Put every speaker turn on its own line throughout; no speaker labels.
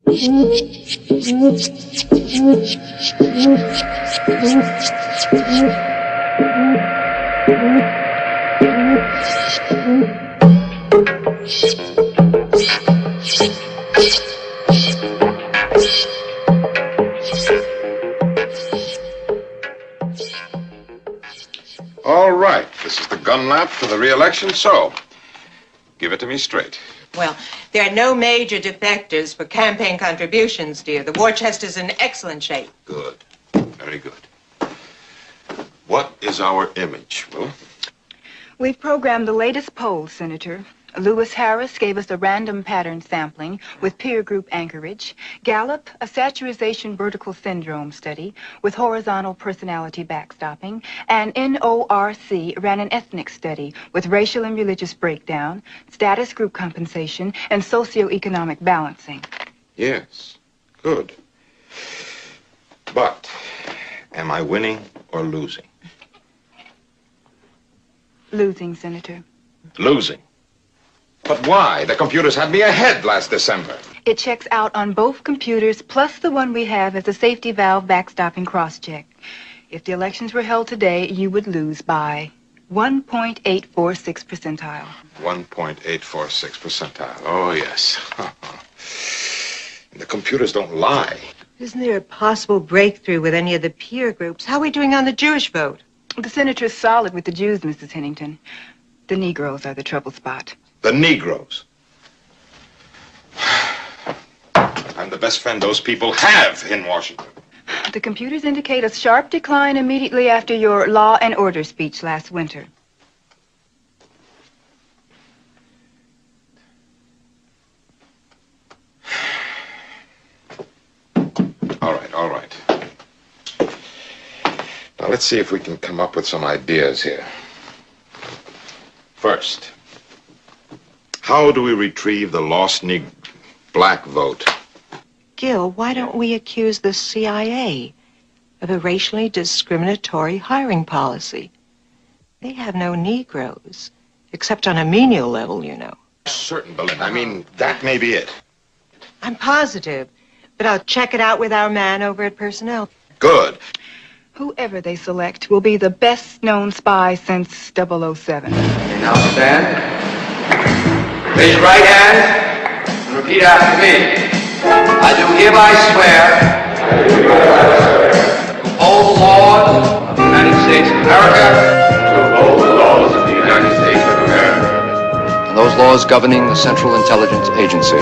All right, this is the gun lap for the re-election, so give it to me straight.
Well, there are no major defectors for campaign contributions, dear. The war chest is in excellent shape.
Good. Very good. What is our image, Will?
We've programmed the latest polls, Senator. Lewis Harris gave us a random pattern sampling with peer group anchorage. Gallup, a saturation vertical syndrome study with horizontal personality backstopping. And NORC ran an ethnic study with racial and religious breakdown, status group compensation, and socioeconomic balancing.
Yes. Good. But am I winning or losing?
Losing, Senator.
Losing? But why? The computers had me ahead last December.
It checks out on both computers, plus the one we have as a safety valve backstopping cross-check. If the elections were held today, you would lose by 1.846 percentile.
1.846 percentile. Oh, yes. The computers don't lie.
Isn't there a possible breakthrough with any of the peer groups? How are we doing on the Jewish vote?
The senator's solid with the Jews, Mrs. Hennington. The Negroes are the trouble spot.
The Negroes. I'm the best friend those people have in Washington.
The computers indicate a sharp decline immediately after your law and order speech last winter.
All right. Now, let's see if we can come up with some ideas here. First, how do we retrieve the lost black vote?
Gil, why don't we accuse the CIA of a racially discriminatory hiring policy? They have no Negroes, except on a menial level, you know.
Certain, Belinda. I mean, that may be it.
I'm positive, but I'll check it out with our man over at Personnel.
Good.
Whoever they select will be the best-known spy since 007.
Okay, now stand. Raise your right hand and repeat after me. I do hereby swear to uphold the laws of the United States of America. To uphold the laws of the United States of America.
And those laws governing the Central Intelligence Agency.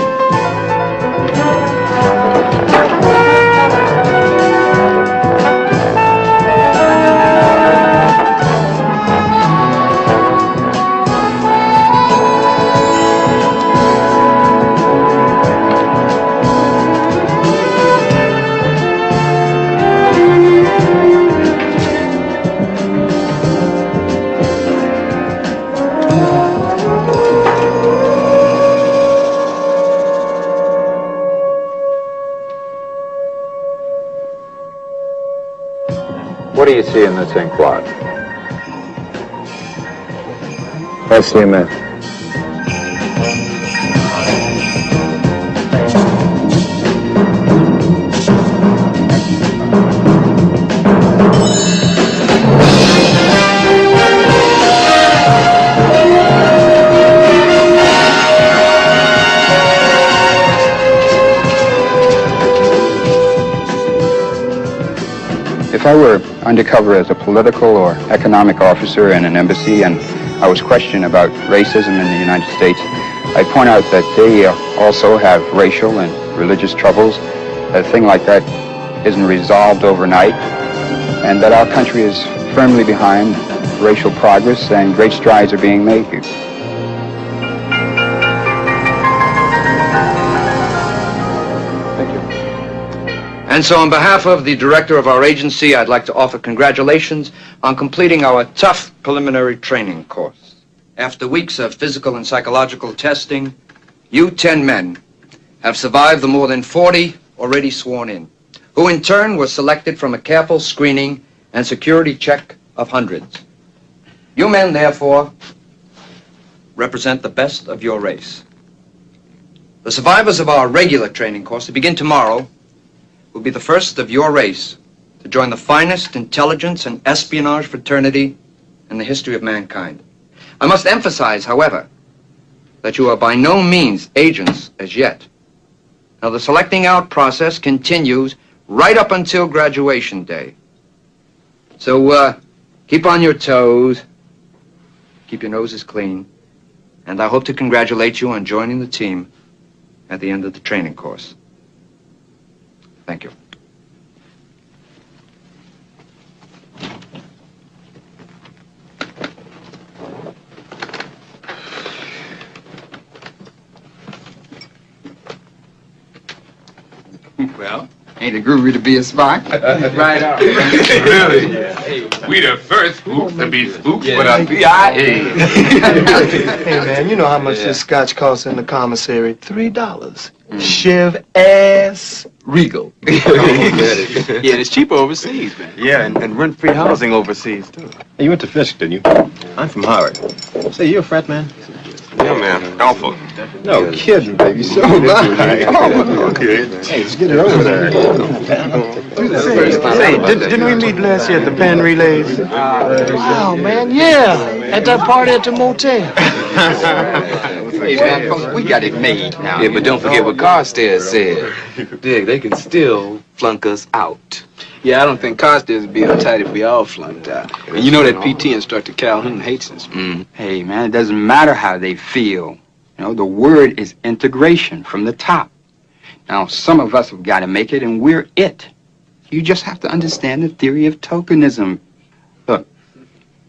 What do you see in this ink blot?
That's the image. If I were undercover as a political or economic officer in an embassy and I was questioned about racism in the United States, I'd point out that they also have racial and religious troubles, that a thing like that isn't resolved overnight, and that our country is firmly behind racial progress and great strides are being made here.
And so on behalf of the director of our agency, I'd like to offer congratulations on completing our tough preliminary training course. After weeks of physical and psychological testing, you 10 men have survived the more than 40 already sworn in, who in turn were selected from a careful screening and security check of hundreds. You men, therefore, represent the best of your race. The survivors of our regular training course to begin tomorrow will be the first of your race to join the finest intelligence and espionage fraternity in the history of mankind. I must emphasize, however, that you are by no means agents as yet. Now, the selecting out process continues right up until graduation day. So, keep on your toes, keep your noses clean, and I hope to congratulate you on joining the team at the end of the training course. Thank you.
Well, ain't it groovy to be a spy?
Right on.
Really?
Hey, we the first spooks to be spooks for the CIA.
Hey, man, you know how much this scotch costs in the commissary? $3. Chev ass Regal.
Yeah, it's cheaper overseas, man.
Yeah, and rent-free housing overseas, too.
Hey, you went to Fisk, didn't you? I'm from Howard. Say, you a frat man?
Yeah, man. Alpha.
No kidding, baby. So am I. Oh, okay. Hey, let's get it over there.
Hey, didn't we meet last year at the pen relays? Oh, man, yeah. At that party at the motel.
Hey, man, we got it made now.
Yeah, but don't forget what Carstairs said. Dig, they can still flunk us out. Yeah, I don't think Carstairs would be uptight if we all flunked out. And you know that PT instructor Calhoun hates us.
Hey, man, it doesn't matter how they feel. You know, the word is integration from the top. Now, some of us have got to make it, and we're it. You just have to understand the theory of tokenism. Look,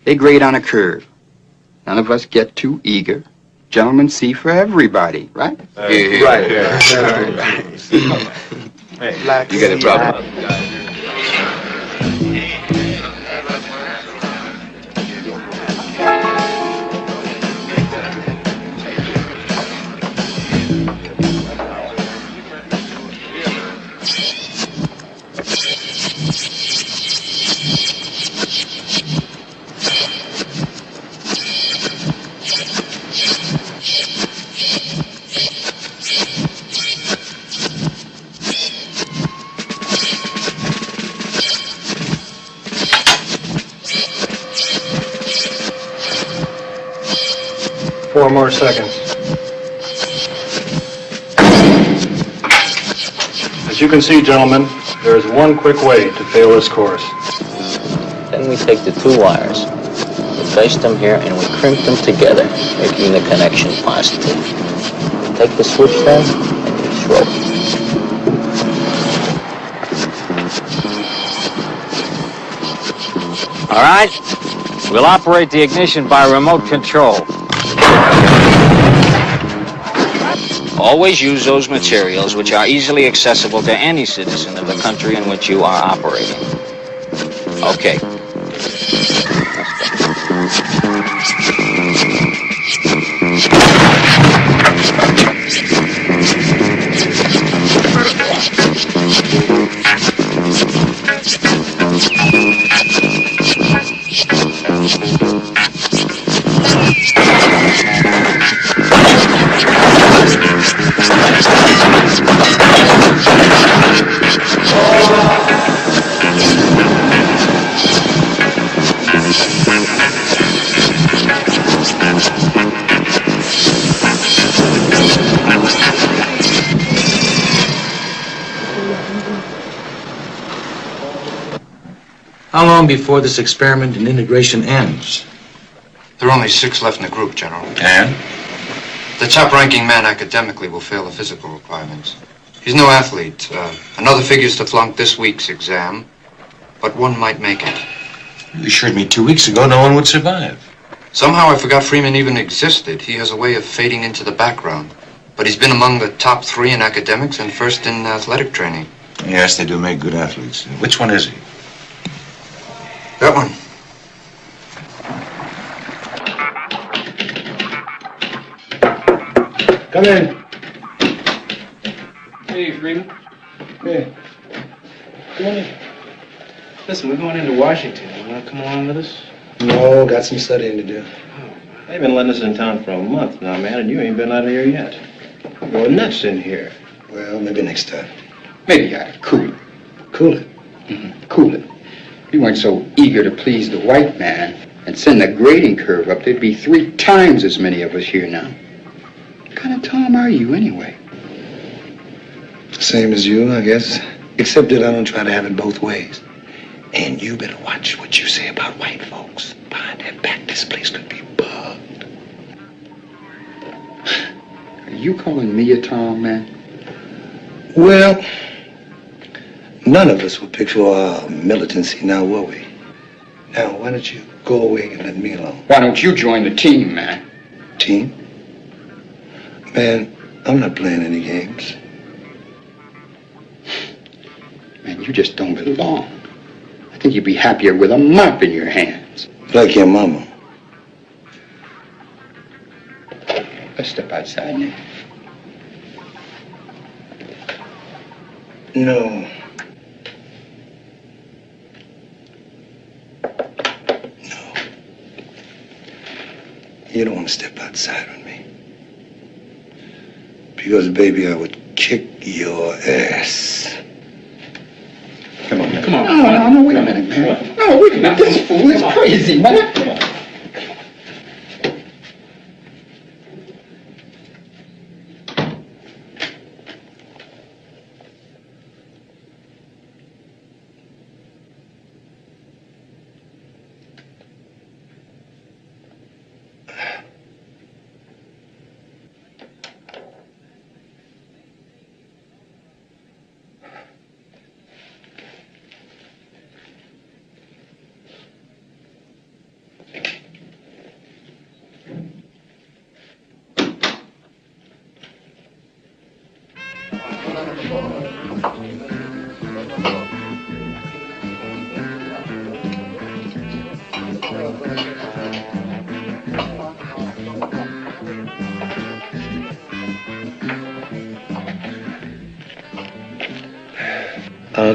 they grade on a curve. None of us get too eager. Gentlemen see for everybody, right?
Yeah.
Right.
Hey, you got a problem.
Four more seconds. As you can see, gentlemen, there is one quick way to fail this course.
Then we take the two wires, we place them here, and we crimp them together, making the connection positive. We take the switch then, and we throw it.
All right, we'll operate the ignition by remote control.
Always use those materials which are easily accessible to any citizen of the country in which you are operating. Okay.
How long before this experiment in integration ends?
There are only 6 left in the group, General.
And?
The top-ranking man academically will fail the physical requirements. He's no athlete. Another figures to flunk this week's exam, but one might make it.
You assured me 2 weeks ago no one would survive.
Somehow I forgot Freeman even existed. He has a way of fading into the background. But he's been among the top 3 in academics and first in athletic training.
Yes, they do make good athletes. Which one is he?
That one.
Come in.
Hey, Freeman.
Hey. Come on in.
Listen, we're going into Washington. You want to come along with us?
No, got some studying to do. They've been letting us in town for a month now, man, and you ain't been out of here yet. Well, nuts in here.
Well, maybe next time. Maybe you ought to cool it. Cool it? Cool it. If you weren't so eager to please the white man and send the grading curve up, there'd be 3 times as many of us here now. What kind of Tom are you, anyway?
Same as you, I guess. Except that I don't try to have it both ways. And you better watch what you say about white folks. Behind their back, this place could be bugged.
Are you calling me a Tom, man?
Well, none of us were picked for our militancy, now were we? Now, why don't you go away and let me alone?
Why don't you join the team, man?
Team? Man, I'm not playing any games.
Man, you just don't belong. I think you'd be happier with a mop in your hands.
Like your mama.
Let's step outside now.
No. You don't want to step outside with me. Because, baby, I would kick your ass.
Come on, man. Come on. No, wait a minute, man. No, wait a minute. This fool is crazy, man. Come on.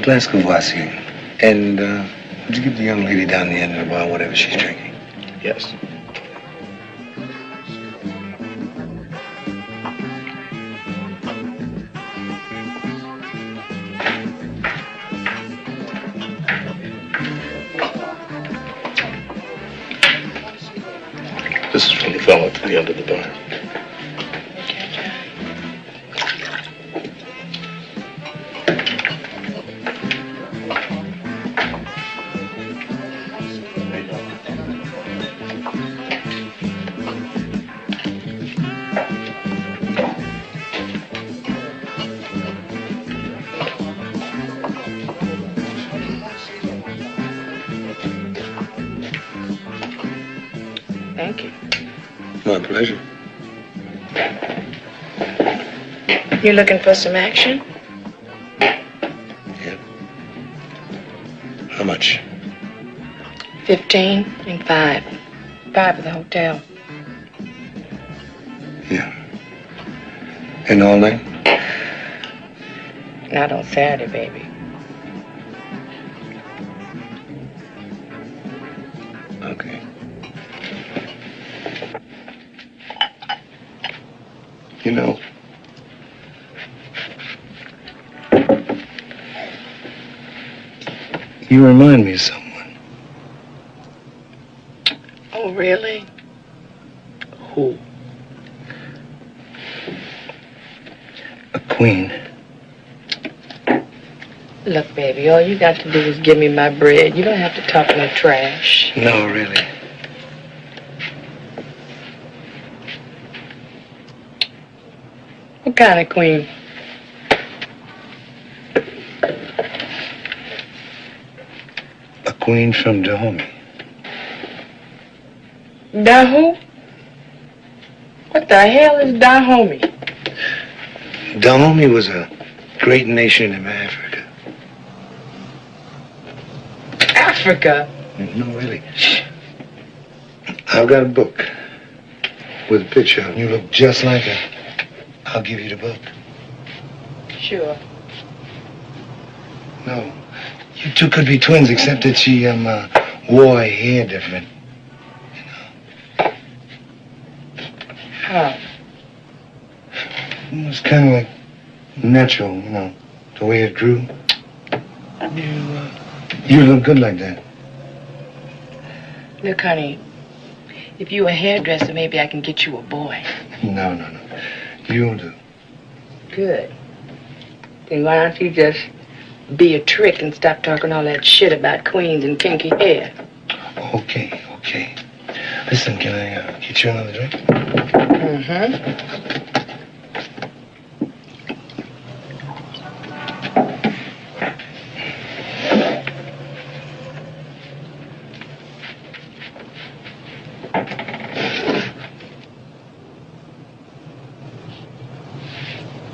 Glass Kvassy. And, would you give the young lady down the end of the bar whatever she's drinking?
Yes. This is from the fellow at the end of the bar.
Thank you.
My pleasure.
You looking for some action?
Yeah. How much?
15 and 5. 5 at the hotel.
Yeah. And all night?
Not on Saturday, baby.
Okay. You know, you remind me of someone.
Oh, really?
Who? A queen.
Look, baby, all you got to do is give me my bread. You don't have to talk no trash.
No, really.
What kind of queen?
A queen from Dahomey.
Dahu? What the hell is Dahomey?
Dahomey was a great nation in Africa.
Africa?
No, really. I've got a book with a picture of you. You look just like her. I'll give you the book.
Sure.
No. You two could be twins, except that she, wore her hair different.
How?
It's kind of like natural, you know, the way it grew. You look good like that.
Look, honey, if you a hairdresser, maybe I can get you a boy.
No. You'll do.
Good. Then why don't you just be a trick and stop talking all that shit about queens and kinky hair?
Okay. Listen, can I get you another drink?
Mm-hmm.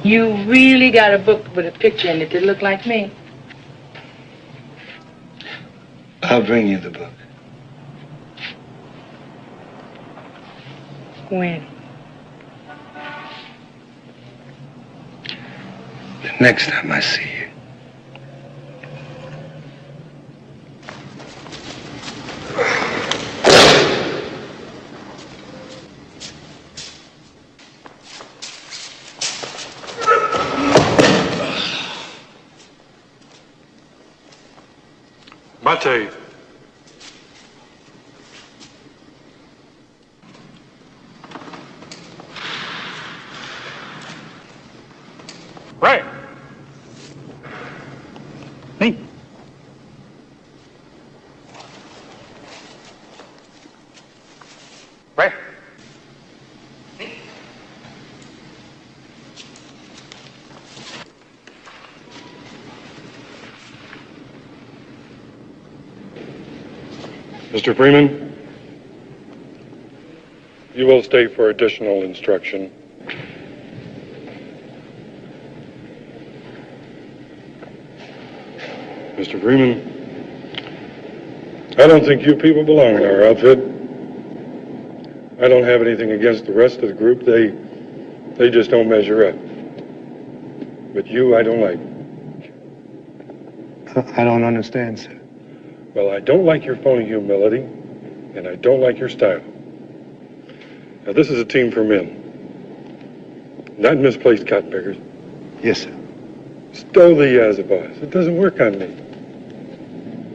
You really got a book with a picture in it that look like me?
I'll bring you the book.
When?
The next time I see you.
Mate. Right.
Hey.
Right. Mr. Freeman, you will stay for additional instruction. Mr. Freeman, I don't think you people belong in our outfit. I don't have anything against the rest of the group. They just don't measure up. But you, I don't like.
I don't understand, sir.
Well, I don't like your phony humility, and I don't like your style. Now, this is a team for men, not misplaced cotton pickers.
Yes, sir.
Stow the as a boss. It doesn't work on me.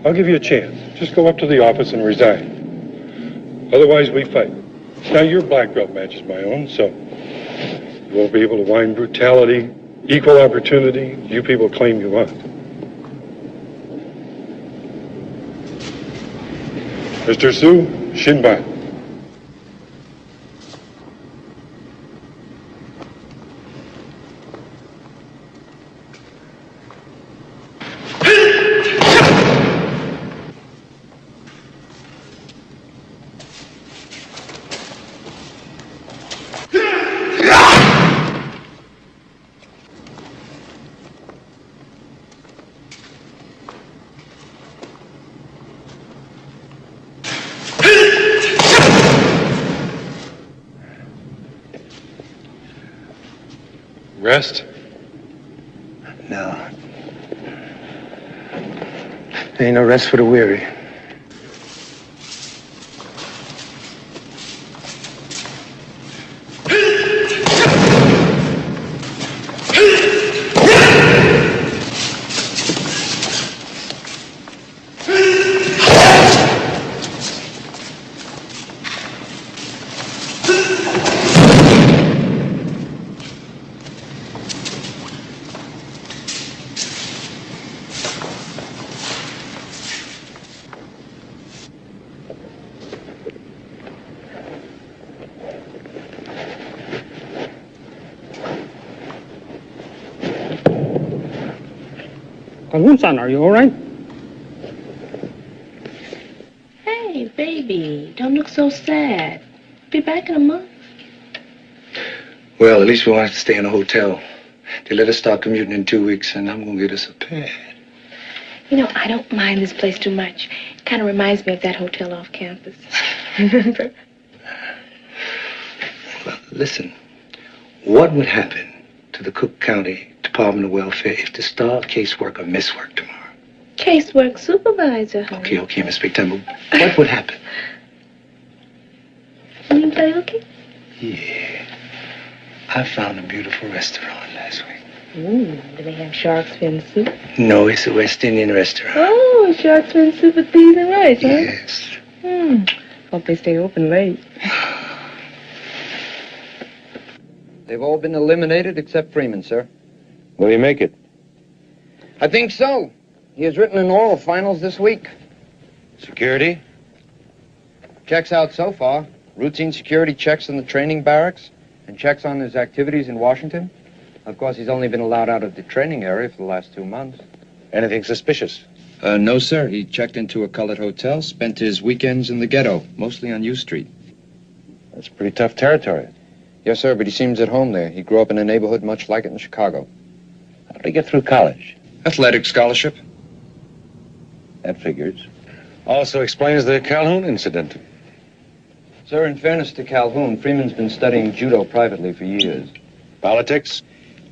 I'll give you a chance. Just go up to the office and resign. Otherwise, we fight. Now, your black belt matches my own, so you won't be able to whine brutality, equal opportunity you people claim you want. Mr. Sue, Shinban. Rest?
No. There ain't no rest for the weary.
Kalun-san, are you all right?
Hey, baby, don't look so sad. Be back in a month.
Well, at least we won't have to stay in a hotel. They let us start commuting in 2 weeks, and I'm going to get us a pad.
You know, I don't mind this place too much. It kind of reminds me of that hotel off campus. Remember?
Well, listen. What would happen to the Cook County Department of Welfare if the starved caseworker misworked tomorrow?
Casework supervisor, honey.
Okay, Miss Big Temple. What would happen?
You play hooky?
Yeah. I found a beautiful restaurant last week.
Do they have shark's fin soup?
No, it's a West Indian restaurant.
Oh, shark's fin soup with peas and rice, huh?
Yes.
Hope they stay open late.
They've all been eliminated except Freeman, sir.
Will he make it?
I think so. He has written in oral finals this week.
Security?
Checks out so far. Routine security checks in the training barracks and checks on his activities in Washington. Of course, he's only been allowed out of the training area for the last 2 months.
Anything suspicious?
No, sir. He checked into a colored hotel, spent his weekends in the ghetto, mostly on U Street.
That's pretty tough territory.
Yes, sir, but he seems at home there. He grew up in a neighborhood much like it in Chicago.
How did he get through college?
Athletic scholarship.
That figures. Also explains the Calhoun incident.
Sir, in fairness to Calhoun, Freeman's been studying judo privately for years.
Politics?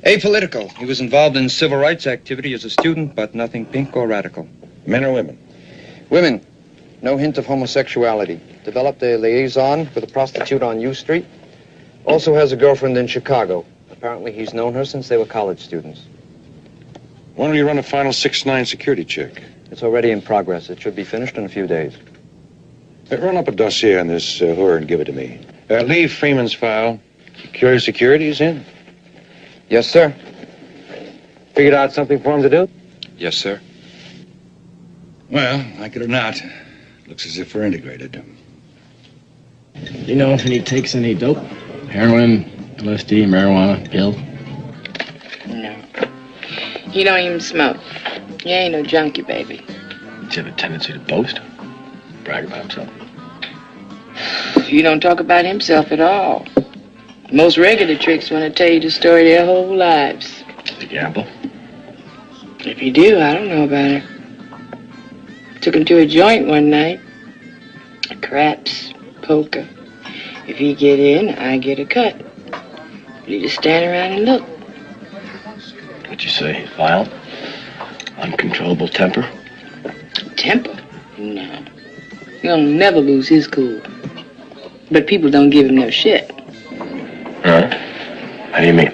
Apolitical. He was involved in civil rights activity as a student, but nothing pink or radical.
Men or women?
Women. No hint of homosexuality. Developed a liaison with a prostitute on U Street. Also has a girlfriend in Chicago. Apparently he's known her since they were college students.
When will you run a final 6'9" security check?
It's already in progress. It should be finished in a few days.
Run up a dossier on this whore and give it to me. Leave Freeman's file. Secure security is in.
Yes, sir.
Figured out something for him to do?
Yes, sir.
Well, like it or not, looks as if we're integrated.
You know if he takes any dope? Heroin, LSD, marijuana, pill?
No. He don't even smoke. He ain't no junkie, baby.
Does he have a tendency to boast? Brag about himself?
He don't talk about himself at all. Most regular tricks want to tell you the story of their whole lives.
Does he gamble?
If he do, I don't know about it. Took him to a joint one night. Craps, poker. If he get in, I get a cut. You just stand around and look.
What'd you say? Violent? Uncontrollable temper?
Temper? No. He'll never lose his cool. But people don't give him no shit.
Huh? How do you mean?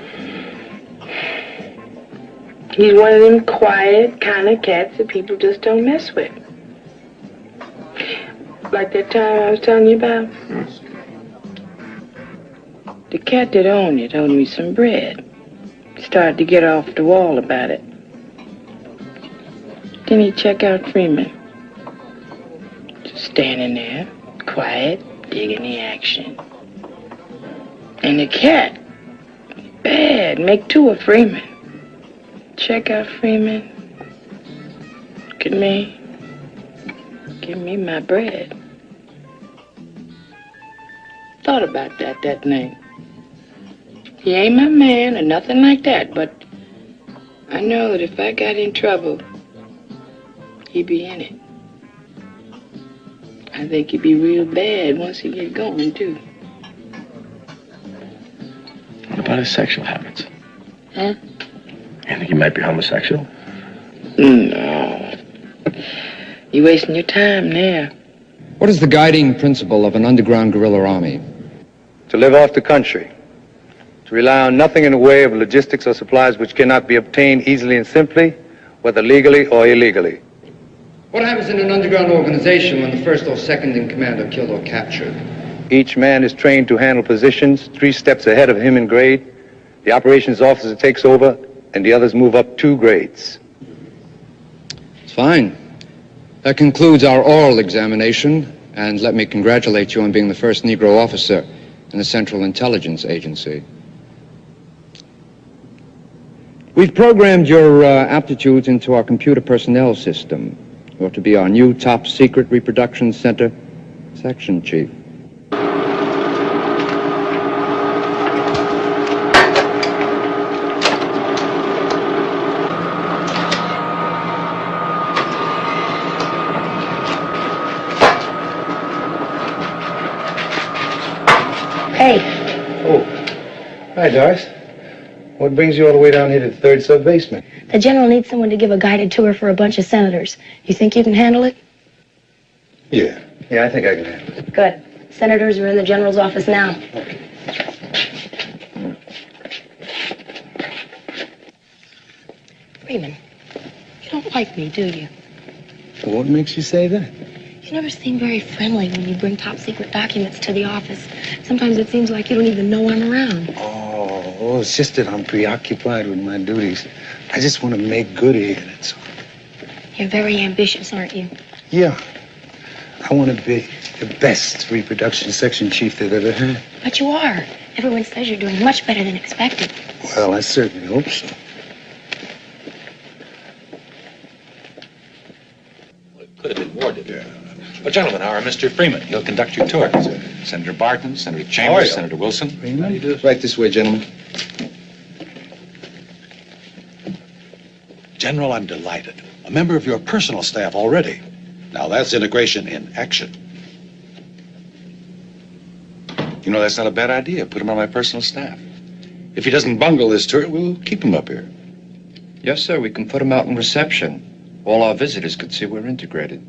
He's one of them quiet kind of cats that people just don't mess with. Like that time I was telling you about. The cat that owned it owed me some bread. Started to get off the wall about it. Then he check out Freeman. Just standing there, quiet, digging the action. And the cat, bad, make two of Freeman. Check out Freeman. Look at me. Give me my bread. Thought about that night. He ain't my man or nothing like that, but I know that if I got in trouble, he'd be in it. I think he'd be real bad once he get going, too.
What about his sexual habits?
Huh?
You think he might be homosexual?
No. You're wasting your time there.
What is the guiding principle of an underground guerrilla army?
To live off the country. To rely on nothing in the way of logistics or supplies which cannot be obtained easily and simply, whether legally or illegally.
What happens in an underground organization when the first or second in command are killed or captured?
Each man is trained to handle positions 3 steps ahead of him in grade. The operations officer takes over, and the others move up 2 grades.
It's fine. That concludes our oral examination, and let me congratulate you on being the first Negro officer in the Central Intelligence Agency. We've programmed your aptitudes into our computer personnel system. You're to be our new top secret reproduction center section chief.
Hey.
Oh. Hi, Doris. What brings you all the way down here to the 3rd sub-basement?
The general needs someone to give a guided tour for a bunch of senators. You think you can handle it?
Yeah. Yeah, I think I can handle it.
Good. Senators are in the general's office now. Freeman, you don't like me, do you?
What makes you say that?
You never seem very friendly when you bring top secret documents to the office. Sometimes it seems like you don't even know I'm around.
Oh, it's just that I'm preoccupied with my duties. I just want to make good here, that's all.
You're very ambitious, aren't you?
Yeah. I want to be the best reproduction section chief they've ever had.
But you are. Everyone says you're doing much better than expected.
Well, I certainly hope so.
Could have been more, didn't it? Well, gentlemen, our Mr. Freeman. He'll conduct your tour. Senator Barton, Senator Chambers, Senator Wilson.
Freeman? Right this way, gentlemen.
General, I'm delighted. A member of your personal staff already. Now, that's integration in action.
You know, that's not a bad idea. Put him on my personal staff. If he doesn't bungle this tour, we'll keep him up here.
Yes, sir. We can put him out in reception. All our visitors could see we're integrated.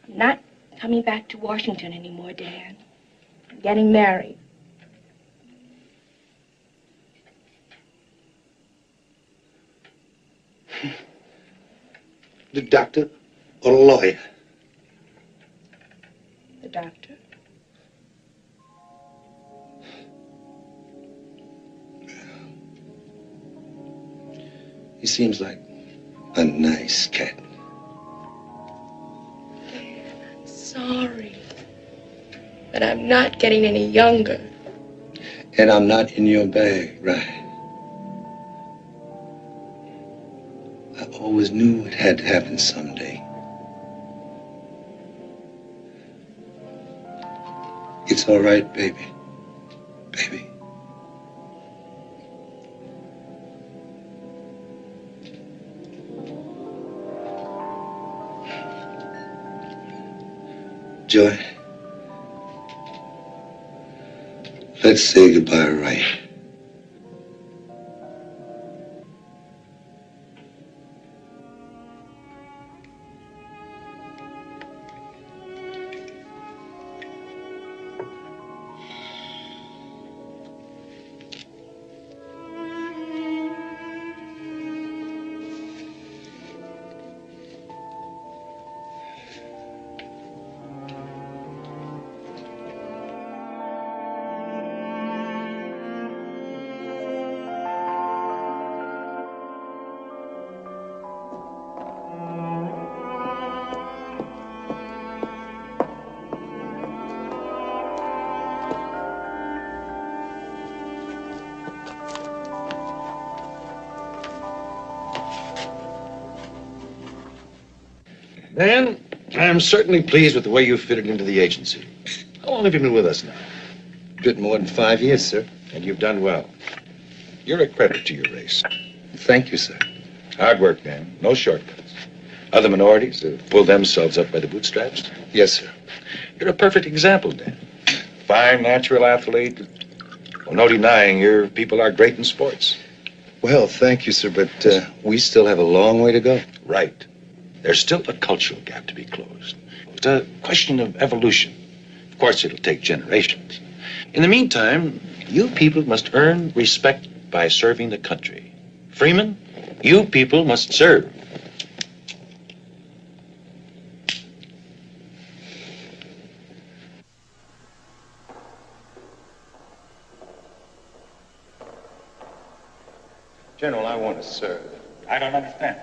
I'm not coming back to Washington anymore, Dad. I'm getting married.
The doctor or a lawyer?
The doctor.
He seems like a nice cat.
Sorry. But I'm not getting any younger.
And I'm not in your bag, right? I always knew it had to happen someday. It's all right, baby. Baby. Joy, let's say goodbye right.
Dan, I'm certainly pleased with the way you fitted into the agency. How long have you been with us now?
A bit more than 5 years, sir.
And you've done well. You're a credit to your race.
Thank you, sir.
Hard work, Dan. No shortcuts. Other minorities have pulled themselves up by the bootstraps.
Yes, sir.
You're a perfect example, Dan. Fine, natural athlete. Well, no denying your people are great in sports.
Well, thank you, sir, but we still have a long way to go.
Right. There's still a cultural gap to be closed. It's a question of evolution. Of course, it'll take generations. In the meantime, you people must earn respect by serving the country. Freeman, you people must serve.
General, I want to serve.
I don't understand.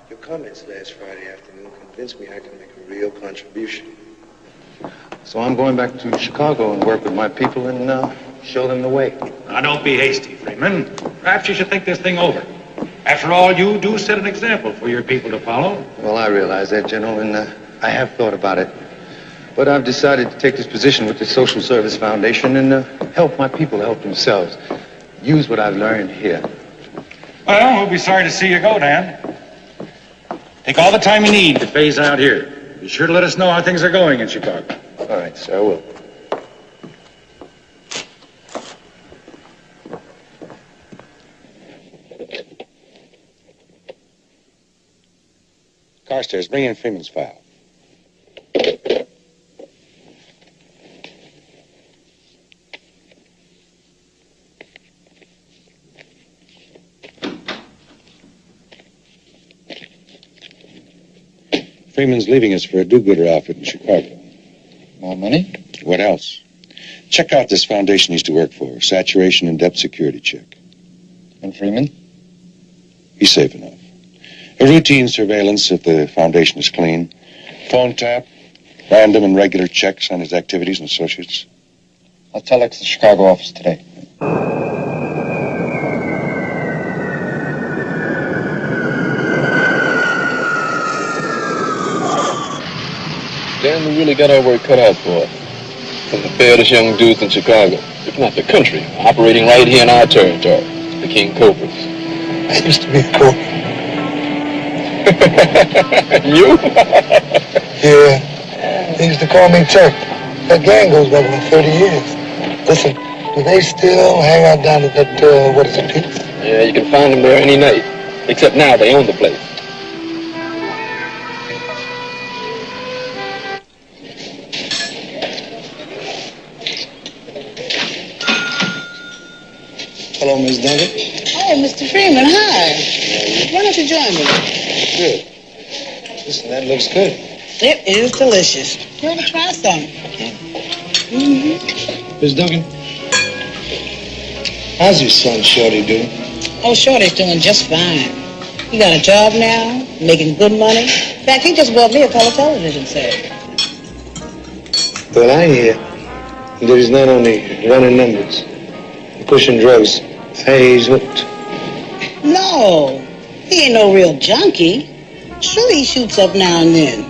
Your comments last Friday afternoon convinced me I can make a real contribution. So I'm going back to Chicago and work with my people and show them the way.
Now, don't be hasty, Freeman. Perhaps you should think this thing over. After all, you do set an example for your people to follow.
Well, I realize that, General, and I have thought about it. But I've decided to take this position with the Social Service Foundation and help my people help themselves. Use what I've learned here.
Well, we'll be sorry to see you go, Dan. Take all the time you need to phase out here. Be sure to let us know how things are going in Chicago.
All right, sir, I will.
Carstairs, bring in Freeman's file.
Freeman's leaving us for a do-gooder outfit in Chicago.
More money?
What else? Check out this foundation he used to work for. Saturation and depth security check.
And Freeman?
He's safe enough. A routine surveillance if the foundation is clean. Phone tap. Random and regular checks on his activities and associates.
I'll telex the Chicago office today.
Dan, we really got our work cut out for us. From the fairest young dudes in Chicago, if not the country, operating right here in our territory, the King Cobras.
I used to be a cobra.
You?
Yeah. They used to call me Turk. That gang goes back about 30 years. Listen, do they still hang out down at that, what is it, Pete's?
Yeah, you can find them there any night. Except now they own the place.
Hello, Miss Duncan.
Oh, Mr. Freeman, hi. Why don't you join me?
Good. Listen, that looks good.
It is delicious. You want to try some? Mm-hmm.
Miss Duncan, how's your son, Shorty, doing?
Oh, Shorty's doing just fine. He got a job now, making good money. In fact, he just bought me a color television set.
Well, I hear that he's not only running numbers, pushing drugs. Hey, he's hooked.
No, he ain't no real junkie. Sure, he shoots up now and then.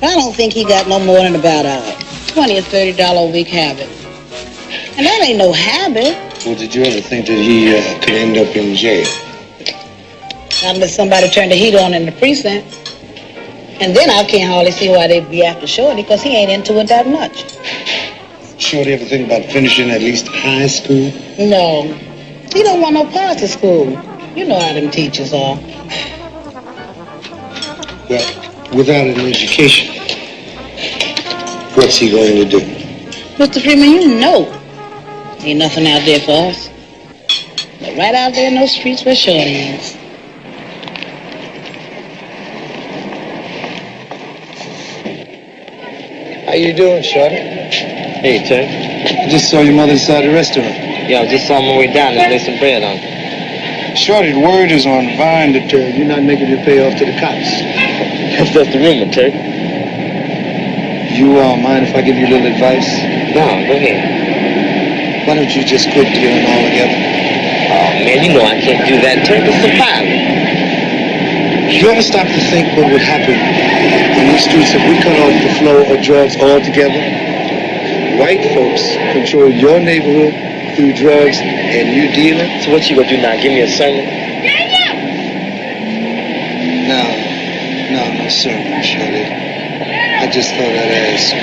But I don't think he got no more than about a $20 or $30 a week habit. And that ain't no habit.
Well, did you ever think that he could end up in jail?
Not unless somebody turned the heat on in the precinct. And then I can't hardly see why they'd be after Shorty, because he ain't into it that much.
Shorty ever think about finishing at least high school?
No, he don't want no parts of school. You know how them teachers are.
Well, without an education, what's he going to do?
Mr. Freeman, you know ain't nothing out there for us. But right out there in those streets where Shorty is.
How you doing, Shorty?
Hey, Turk.
I just saw your mother inside the restaurant.
Yeah, I just saw my way down and lay some bread on.
Shorty, the word is on Vine that you're not making your payoff to the cops.
That's the rumor, Turk.
You mind if I give you a little advice?
No, go ahead.
Why don't you just quit dealing altogether?
Oh, man, you know I can't do that, Turk. It's a pilot.
You ever stop to think what would happen in these streets if we cut off the flow of drugs altogether? White folks control your neighborhood through drugs and you dealing.
So what you gonna do now? Give me a sermon?
No, sermon, Shorty. I just thought I'd ask.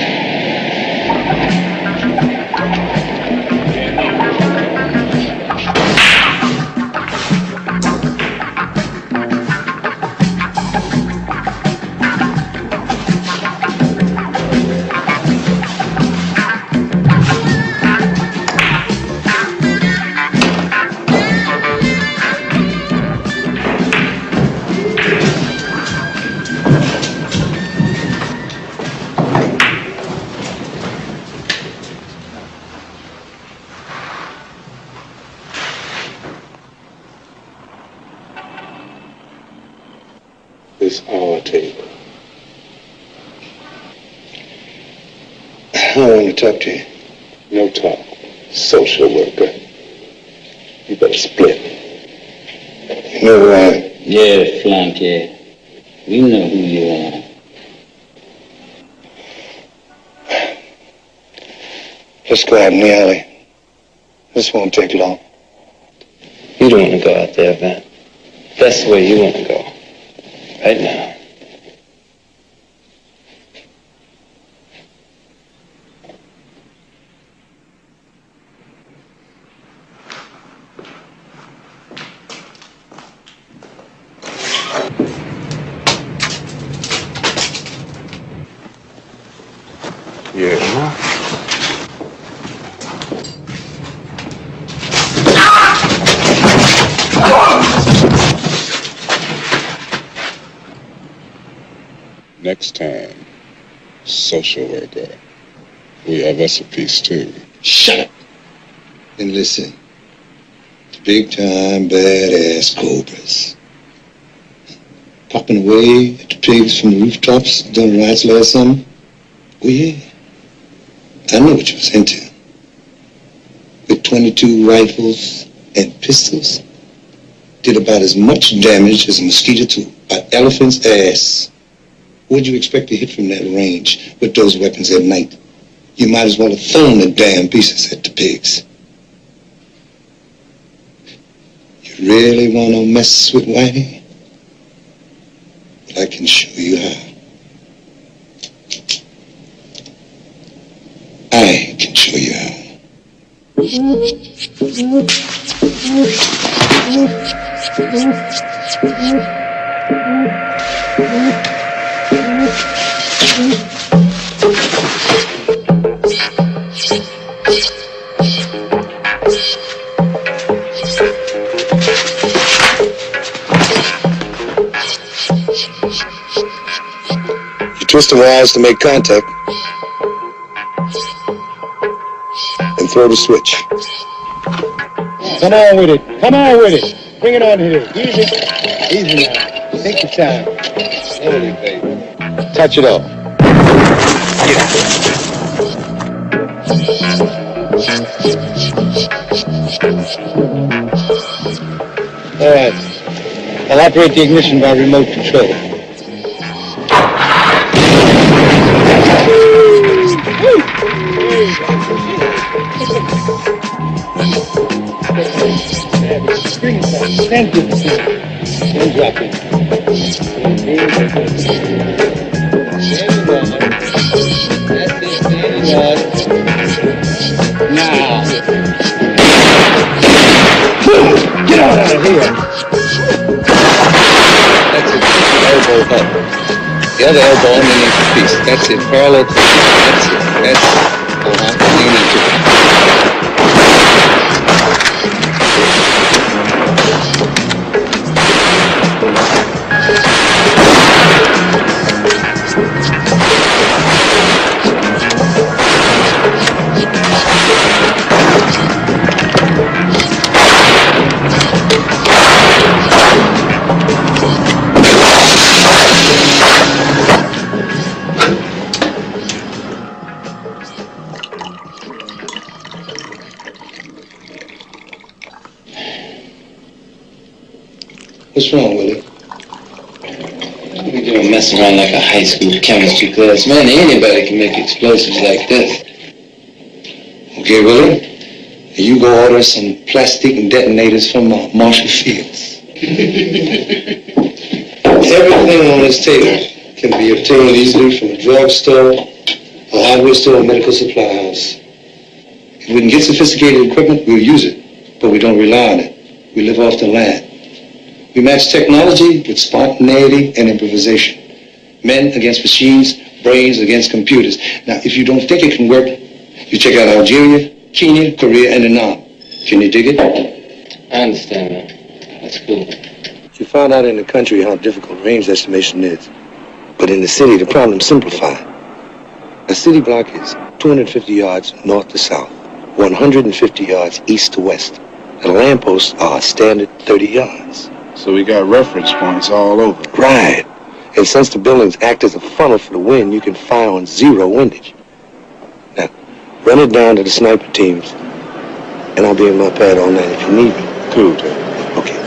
This our table.
I want to talk to you.
No talk. Social worker. You better split.
You know who I am?
Yeah, Flunky. We know who you are.
Let's go out in the alley. This won't take long.
You don't want to go out there, Van. That's the way you want to go. Right now.
Yeah.
Next time, social worker. We have us a piece too.
Shut up and listen. Big time badass cobras. Popping away at the pigs from the rooftops during riots last summer. Oh yeah. I know what you was into. With 22 rifles and pistols, did about as much damage as a mosquito to an elephant's ass. What'd you expect to hit from that range with those weapons at night? You might as well have thrown the damn pieces at the pigs. You really want to mess with Whitey? Well, I can show you how. I can show you how. You twist the wires to make contact and throw the switch.
Come on with it. Come on with it. Bring it on here. Easy. Easy now. Take your time. Slowly, baby. Touch it off. All right. I'll operate the ignition by remote control. Thank you. And drop it. Now. Get out of here.
That's it. Elbow up. The other elbow underneath the piece. That's it. Parallel to the piece. That's it. That's it. Lean into it. What's wrong, Willie?
You don't mess around like a high school chemistry class. Man, anybody can make explosives like this.
Okay, Willie. You go order some plastic and detonators from Marshall Fields. Everything on this table can be obtained easily from a drugstore, a hardware store, or medical supply house. If we can get sophisticated equipment, we'll use it, but we don't rely on it. We live off the land. We match technology with spontaneity and improvisation. Men against machines, brains against computers. Now, if you don't think it can work, you check out Algeria, Kenya, Korea, and Vietnam. Can you dig it?
I understand, man. That's cool.
You found out in the country how difficult range estimation is. But in the city, the problem's simplified. A city block is 250 yards north to south, 150 yards east to west. And a lamppost are a standard 30 yards.
So we got reference points all over.
Right. And since the buildings act as a funnel for the wind, you can fire on zero windage. Now, run it down to the sniper teams, and I'll be in my pad all night if you need me.
Cool, Ted.
Okay.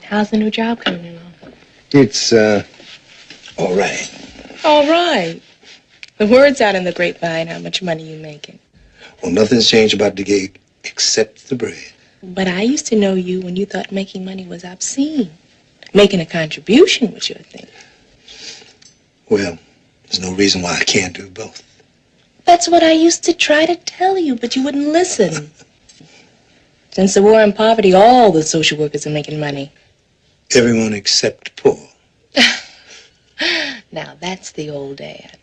How's the new job coming along?
It's, all right.
All right. The word's out in the grapevine how much money you're making.
Well, nothing's changed about the gig except the bread.
But I used to know you when you thought making money was obscene. Making a contribution was your thing.
Well, there's no reason why I can't do both.
That's what I used to try to tell you, but you wouldn't listen. Since the war on poverty, all the social workers are making money.
Everyone except Paul.
Now, that's the old dad.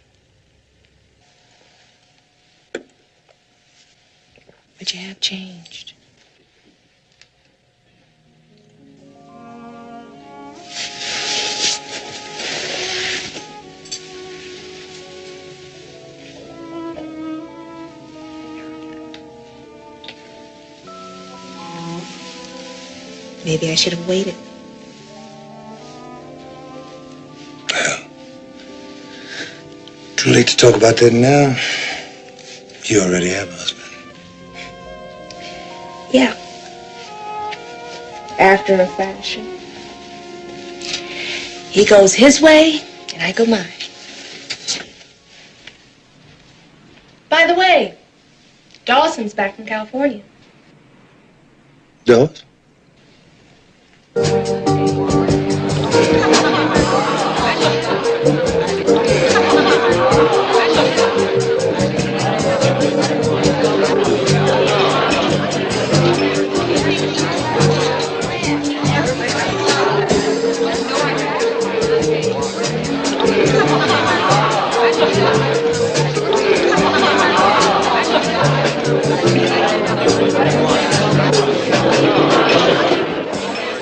But you have changed. Maybe I should have waited.
Too late to talk about that now. You already have a husband.
Yeah. After a fashion. He goes his way, and I go mine. By the way, Dawson's back from California.
Dawes?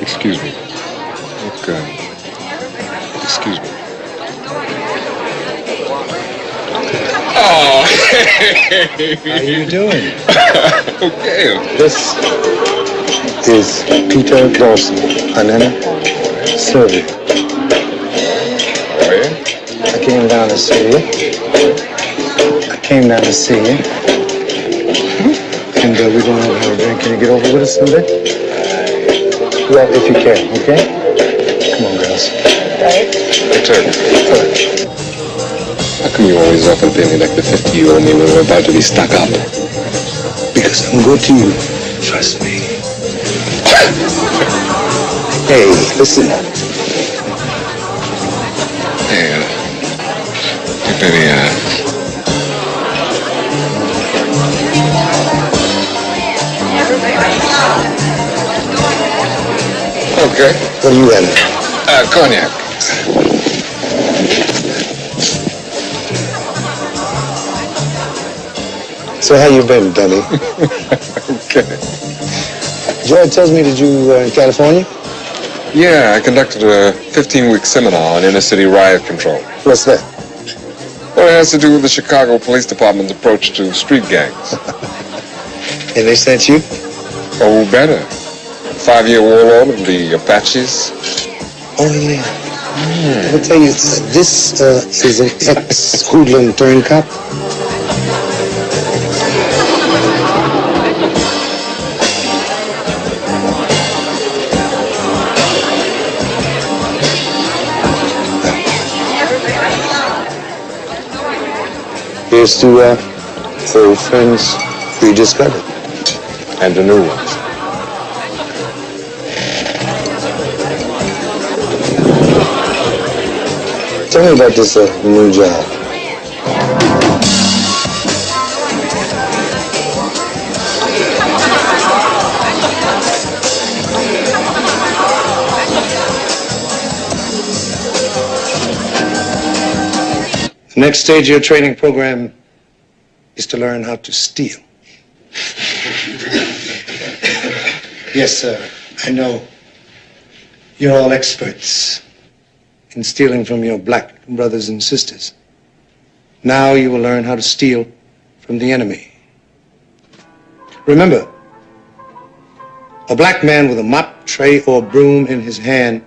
Excuse me. Look, excuse me.
Oh,
How you doing?
Okay.
This is Peter Dawson, Anena, Sylvia.
Oh, yeah?
I came down to see you. And we're going to have a drink. Can you get over with us someday? Well, if you can, okay? Come on, girls.
Return. How come you always often pay me like the 50 you owe me when we're about to be stuck up?
Because I'm good to you. Trust me. Hey, listen.
Hey, baby,
Okay.
What are you having?
Cognac.
So how you been, dummy?
Okay.
George tells me that you were in California?
Yeah, I conducted a 15-week seminar on inner-city riot control.
What's that?
Well, it has to do with the Chicago Police Department's approach to street gangs.
And they sent you?
Oh, better. 5-year warlord of the Apaches.
Oh, yeah. I'll tell you, this is an ex-hoodlum turned cop. Here's to old friends rediscovered.
And the new ones.
Tell me about this new job. The next stage of your training program is to learn how to steal. Yes, sir. I know. You're all experts in stealing from your black brothers and sisters. Now you will learn how to steal from the enemy. Remember, a black man with a mop, tray, or broom in his hand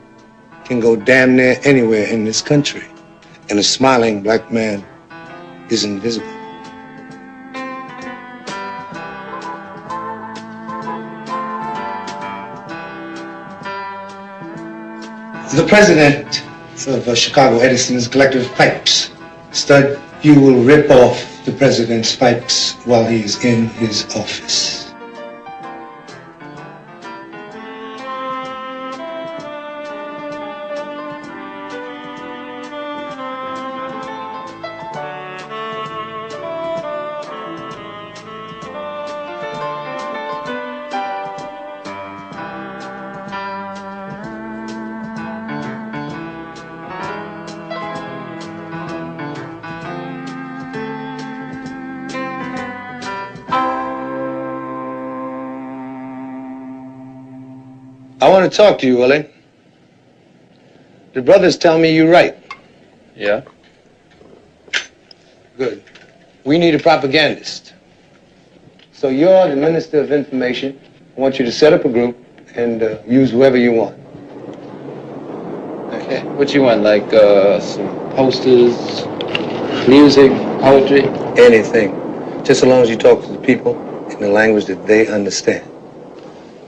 can go damn near anywhere in this country. And a smiling black man is invisible. The president of Chicago Edison's collector of pipes. Stud, you will rip off the president's pipes while he is in his office. I want to talk to you, Willie. The brothers tell me you're right.
Yeah?
Good. We need a propagandist. So you're the Minister of Information. I want you to set up a group
and use whoever you want.
Okay. What you want, like some posters, music, poetry?
Anything. Just as long as you talk to the people in the language that they understand.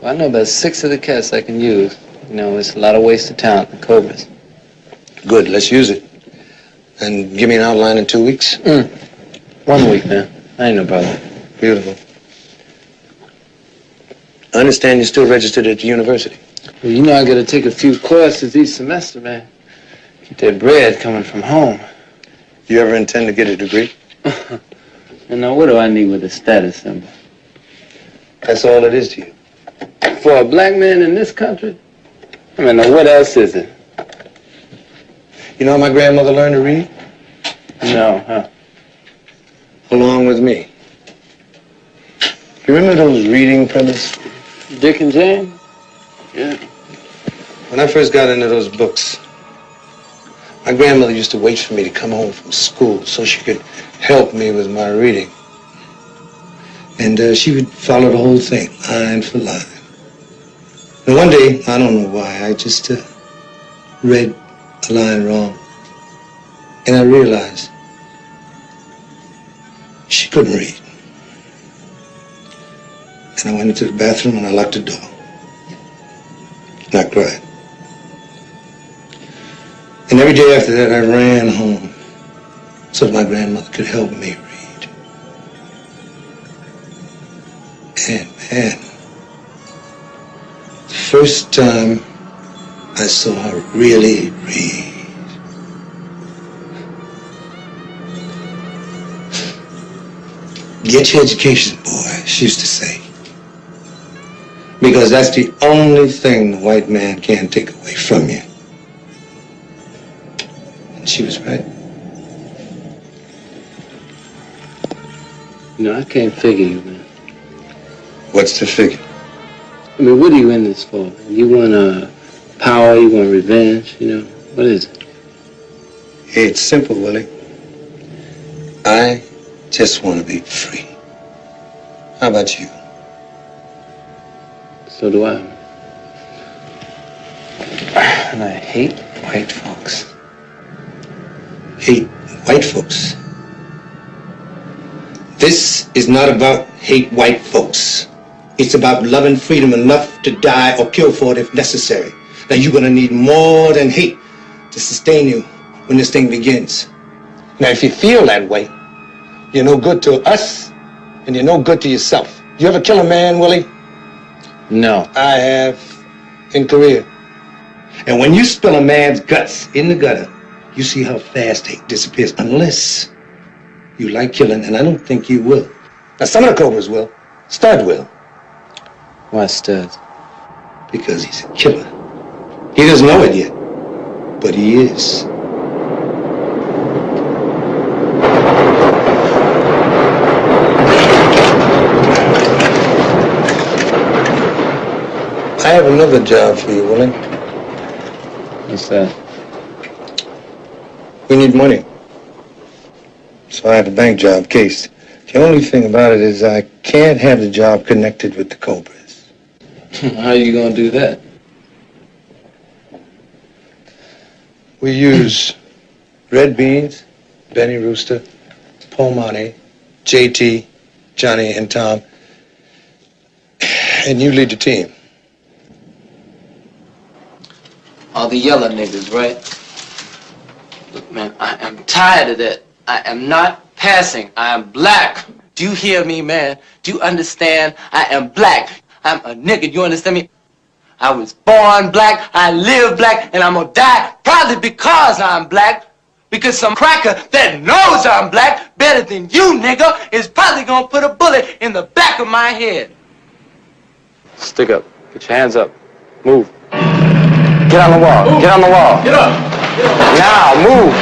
Well, I know about 6 of the cats I can use. You know, it's a lot of wasted talent, the Cobras.
Good, let's use it. And give me an outline in 2 weeks?
1 week, man. I ain't no problem.
Beautiful. I understand you're still registered at the university.
Well, you know I gotta take a few courses each semester, man. Keep that bread coming from home.
You ever intend to get a degree?
And now what do I need with a status symbol?
That's all it is to you.
For a black man in this country? I mean, now what else is it?
You know how my grandmother learned to read?
No, huh?
Along with me. You remember those reading premise?
Dick and Jane? Yeah.
When I first got into those books, my grandmother used to wait for me to come home from school so she could help me with my reading. And she would follow the whole thing, line for line. And one day, I don't know why, I just read a line wrong. And I realized she couldn't read. And I went into the bathroom and I locked the door. And I cried. And every day after that, I ran home so that my grandmother could help me read. And man, the first time I saw her really read, get your education, boy, she used to say. Because that's the only thing the white man can't take away from you. And she was right.
You know, I can't figure you, man.
What's the figure?
I mean, what are you in this for? You want power, you want revenge, you know? What is it?
It's simple, Willie. I just want to be free. How about you?
So do I.
And I hate white folks. Hate white folks. This is not about hate white folks. It's about loving freedom enough to die or kill for it if necessary. Now you're gonna need more than hate to sustain you when this thing begins. Now if you feel that way, you're no good to us and you're no good to yourself. You ever kill a man, Willie?
No.
I have in Korea. And when you spill a man's guts in the gutter, you see how fast hate disappears, unless you like killing, and I don't think you will. Now, some of the Cobras will. Stud will.
Why Stud?
Because he's a killer. He doesn't know it yet, but he is. I have another job for you, Willie.
What's that?
We need money. So I have a bank job cased. The only thing about it is I can't have the job connected with the Cobras.
How are you gonna do that?
We use Red Beans, Benny Rooster, Paul Monte, JT, Johnny, and Tom. And you lead the team.
All the yellow niggas, right? Look, man, I am tired of that. I am not passing. I am black. Do you hear me, man? Do you understand? I am black. I'm a nigga. You understand me? I was born black. I live black. And I'm gonna die probably because I'm black. Because some cracker that knows I'm black better than you, nigga, is probably gonna put a bullet in the back of my head.
Stick up. Get your hands up. Move.
Get on the wall. Move. Get on the wall.
Get up.
Now, move.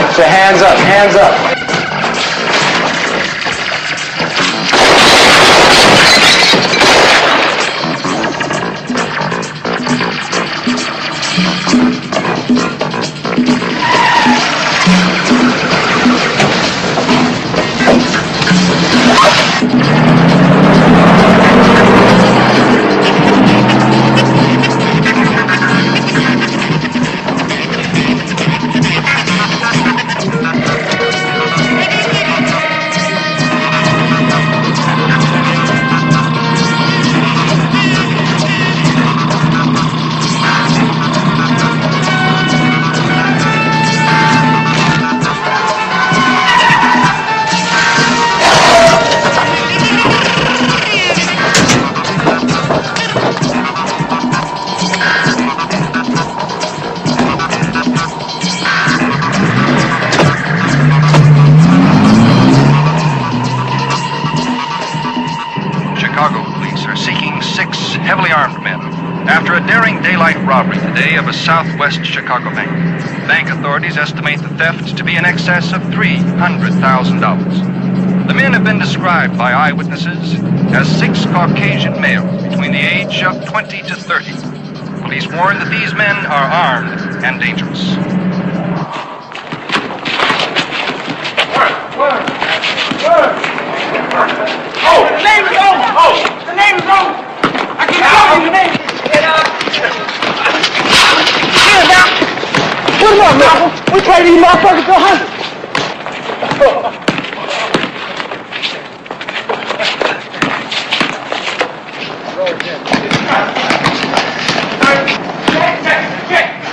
Put your hands up. Hands up.
heavily armed men. After a daring daylight robbery today of a southwest Chicago bank. Bank authorities estimate the theft to be in excess of $300,000. The men have been described by eyewitnesses as 6 Caucasian males between the age of 20 to 30. Police warn that these men are armed and dangerous.
Oh, the name is on! Oh, the name is on! I can't tell you the name! Get up! Get up! Put him up, Malcolm! We play these motherfuckers to 100!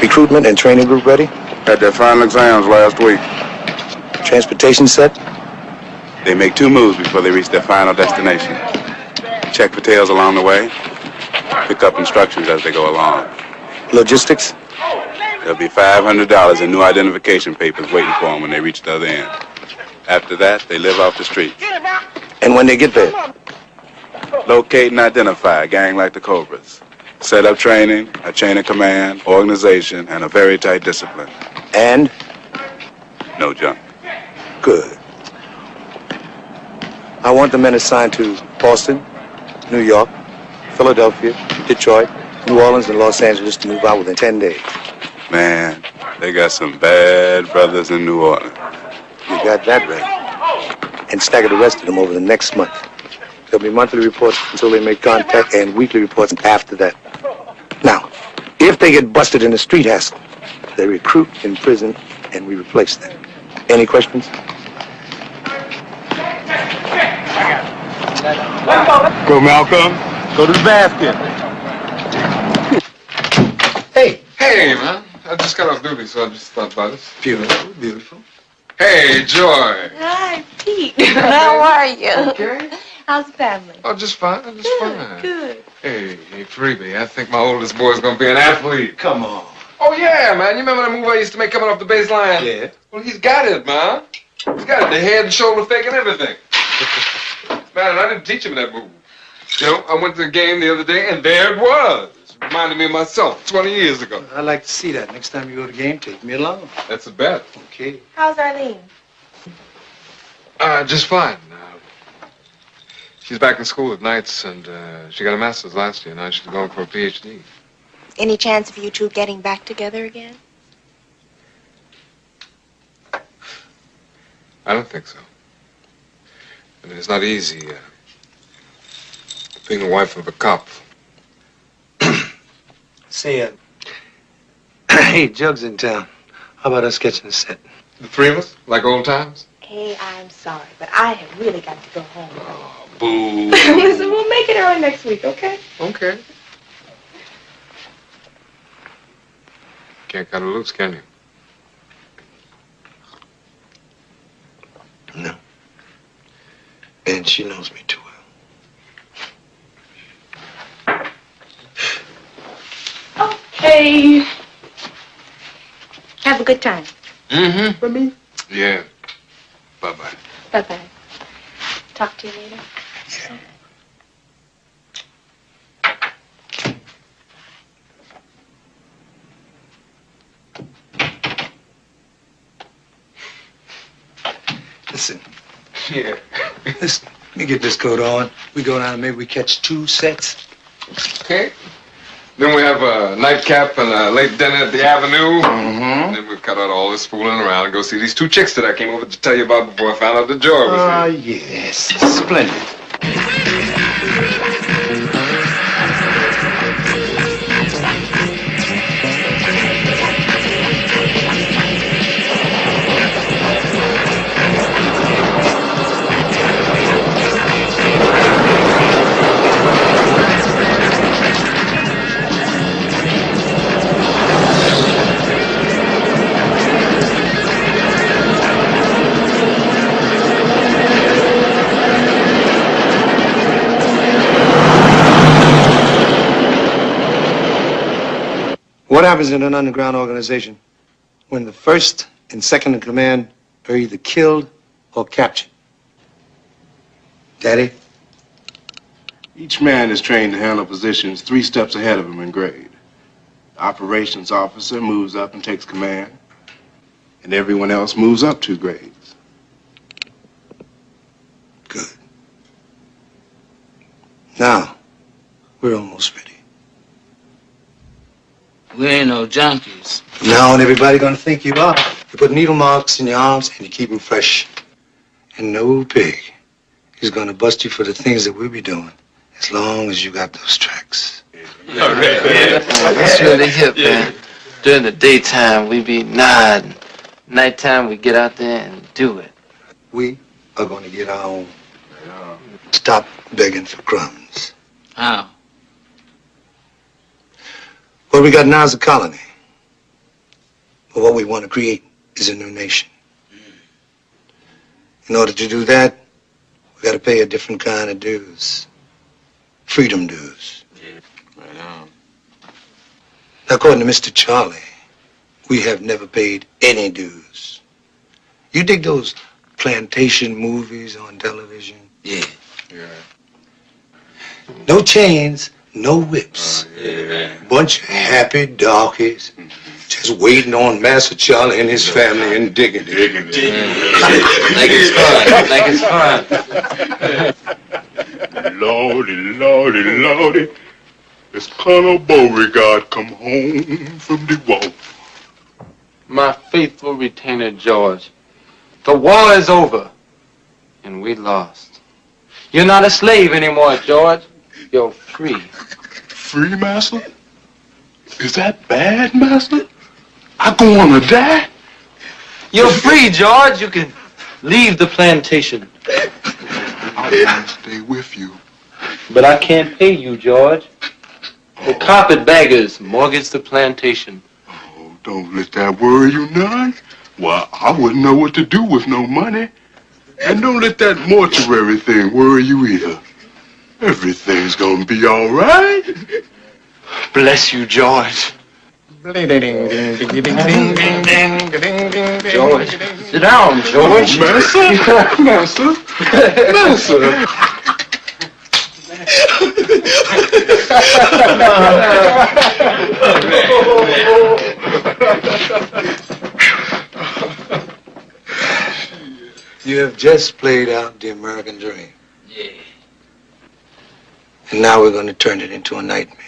Recruitment and training group ready?
Had their final exams last week.
Transportation set?
They make 2 moves before they reach their final destination. Check for tails along the way. Pick up instructions as they go along.
Logistics?
There'll be $500 in new identification papers waiting for them when they reach the other end. After that, they live off the street.
And when they get there?
Locate and identify a gang like the Cobras. Set up training, a chain of command, organization, and a very tight discipline.
And?
No junk.
Good. I want the men assigned to Boston, New York, Philadelphia, Detroit, New Orleans, and Los Angeles to move out within 10 days.
Man, they got some bad brothers in New Orleans.
You got that right. And stagger the rest of them over the next month. There'll be monthly reports until they make contact and weekly reports after that. Now, if they get busted in a street hassle, they recruit in prison and we replace them. Any questions?
Go, Malcolm.
Go to the basket.
Hey, man. I just got off duty, so I just stopped by this.
Beautiful, beautiful.
Hey, Joy.
Hi, Pete. How are you?
Okay.
How's the family?
Oh, just fine, just fine.
Good.
Hey, Freebie, I think my oldest boy's gonna be an athlete.
Come on.
Oh, yeah, man. You remember that move I used to make coming off the baseline?
Yeah.
Well, he's got it, man. He's got it. The head and shoulder fake and everything. Man, I didn't teach him that move. You know, I went to the game the other day, and there it was. Reminded me of myself 20 years ago.
I'd like to see that. Next time you go to the game, take me along.
That's a bet.
Okay.
How's Arlene?
Just fine. She's back in school at nights, and she got a master's last year. Now she's going for a PhD.
Any chance of you two getting back together again?
I don't think so. I mean, it's not easy being the wife of a cop.
Say, hey, Jug's in town. How about us catching a set?
The 3 of us? Like old times?
Hey, I'm sorry, but I have really got to go home.
Oh, boo.
Listen, we'll make it early next week, okay?
Okay. Can't cut her loose, can you?
No. And she knows me too well.
Okay. Have a good time.
Mm-hmm.
For me?
Yeah. Bye-bye.
Bye-bye. Talk to you later.
Yeah. Listen.
Yeah.
Listen, let me get this coat on. We go down and maybe we catch 2 sets.
Okay. Then we have a nightcap and a late dinner at the Avenue.
Mm-hmm.
And then we'll cut out all this fooling around and go see these 2 chicks that I came over to tell you about before I found out the Joy was here.
Yes. Splendid. What happens in an underground organization when the first and second in command are either killed or captured? Daddy?
Each man is trained to handle positions 3 steps ahead of him in grade. The operations officer moves up and takes command, and everyone else moves up 2 grades.
Good. Now, we're almost ready.
We ain't no junkies.
From now on, everybody gonna think you are. You put needle marks in your arms and you keep them fresh. And no pig is gonna bust you for the things that we'll be doing, as long as you got those tracks.
That's really hip, man. During the daytime, we be nodding. Nighttime, we get out there and do it.
We are gonna get our own. Stop begging for crumbs.
How?
What we got now is a colony. But what we want to create is a new nation. In order to do that, we got to pay a different kind of dues. Freedom dues.
Right on.
Now, according to Mr. Charlie, we have never paid any dues. You dig those plantation movies on television?
Yeah.
No chains, no whips. Bunch of happy darkies just waiting on Master Charlie and his family and digging it.
Like it's fun.
Lordy, Lordy, Lordy. It's Colonel Beauregard come home from the war.
My faithful retainer, George. The war is over, and we lost. You're not a slave anymore, George. You're free.
Free, Master? Is that bad, Master? I go on to die?
You're free, George. You can leave the plantation.
I want to stay with you.
But I can't pay you, George. The carpetbaggers mortgage the plantation.
Oh, don't let that worry you none. Why, I wouldn't know what to do with no money. And don't let that mortuary thing worry you either. Everything's gonna be all right.
Bless you, George. George, sit down, George.
Master.
You have just played out the American dream.
Yeah.
And now we're going to turn it into a nightmare.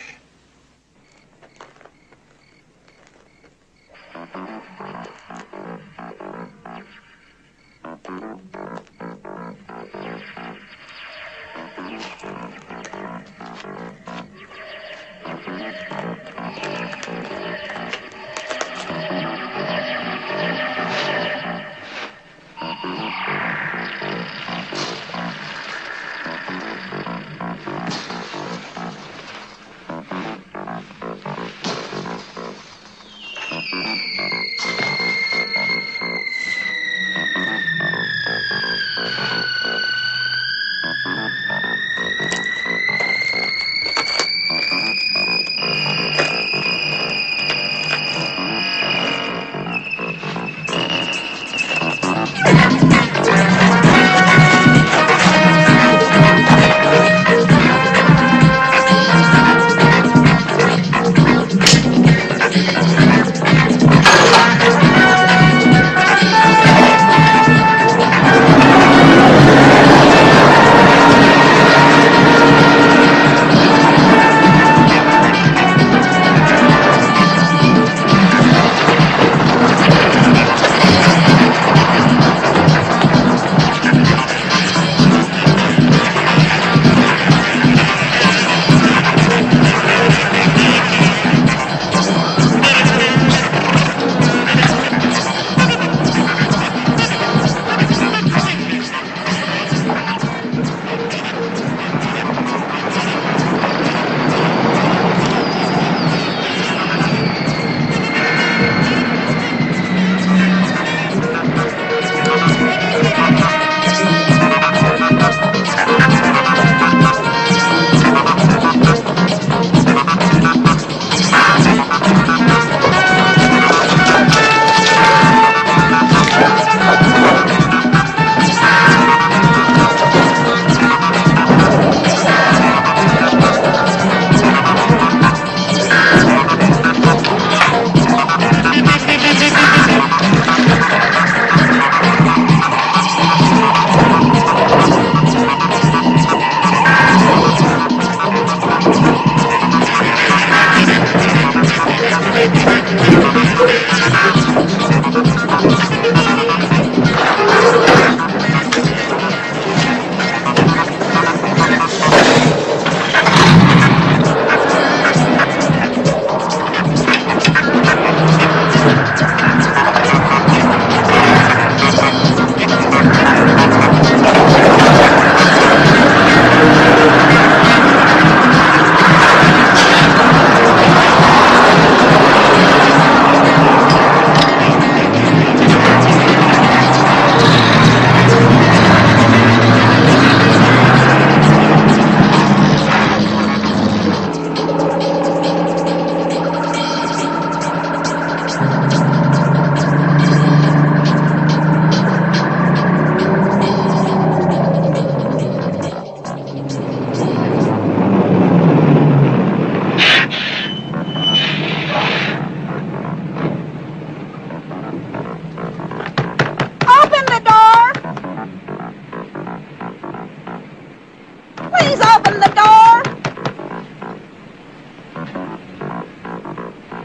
Please open the door.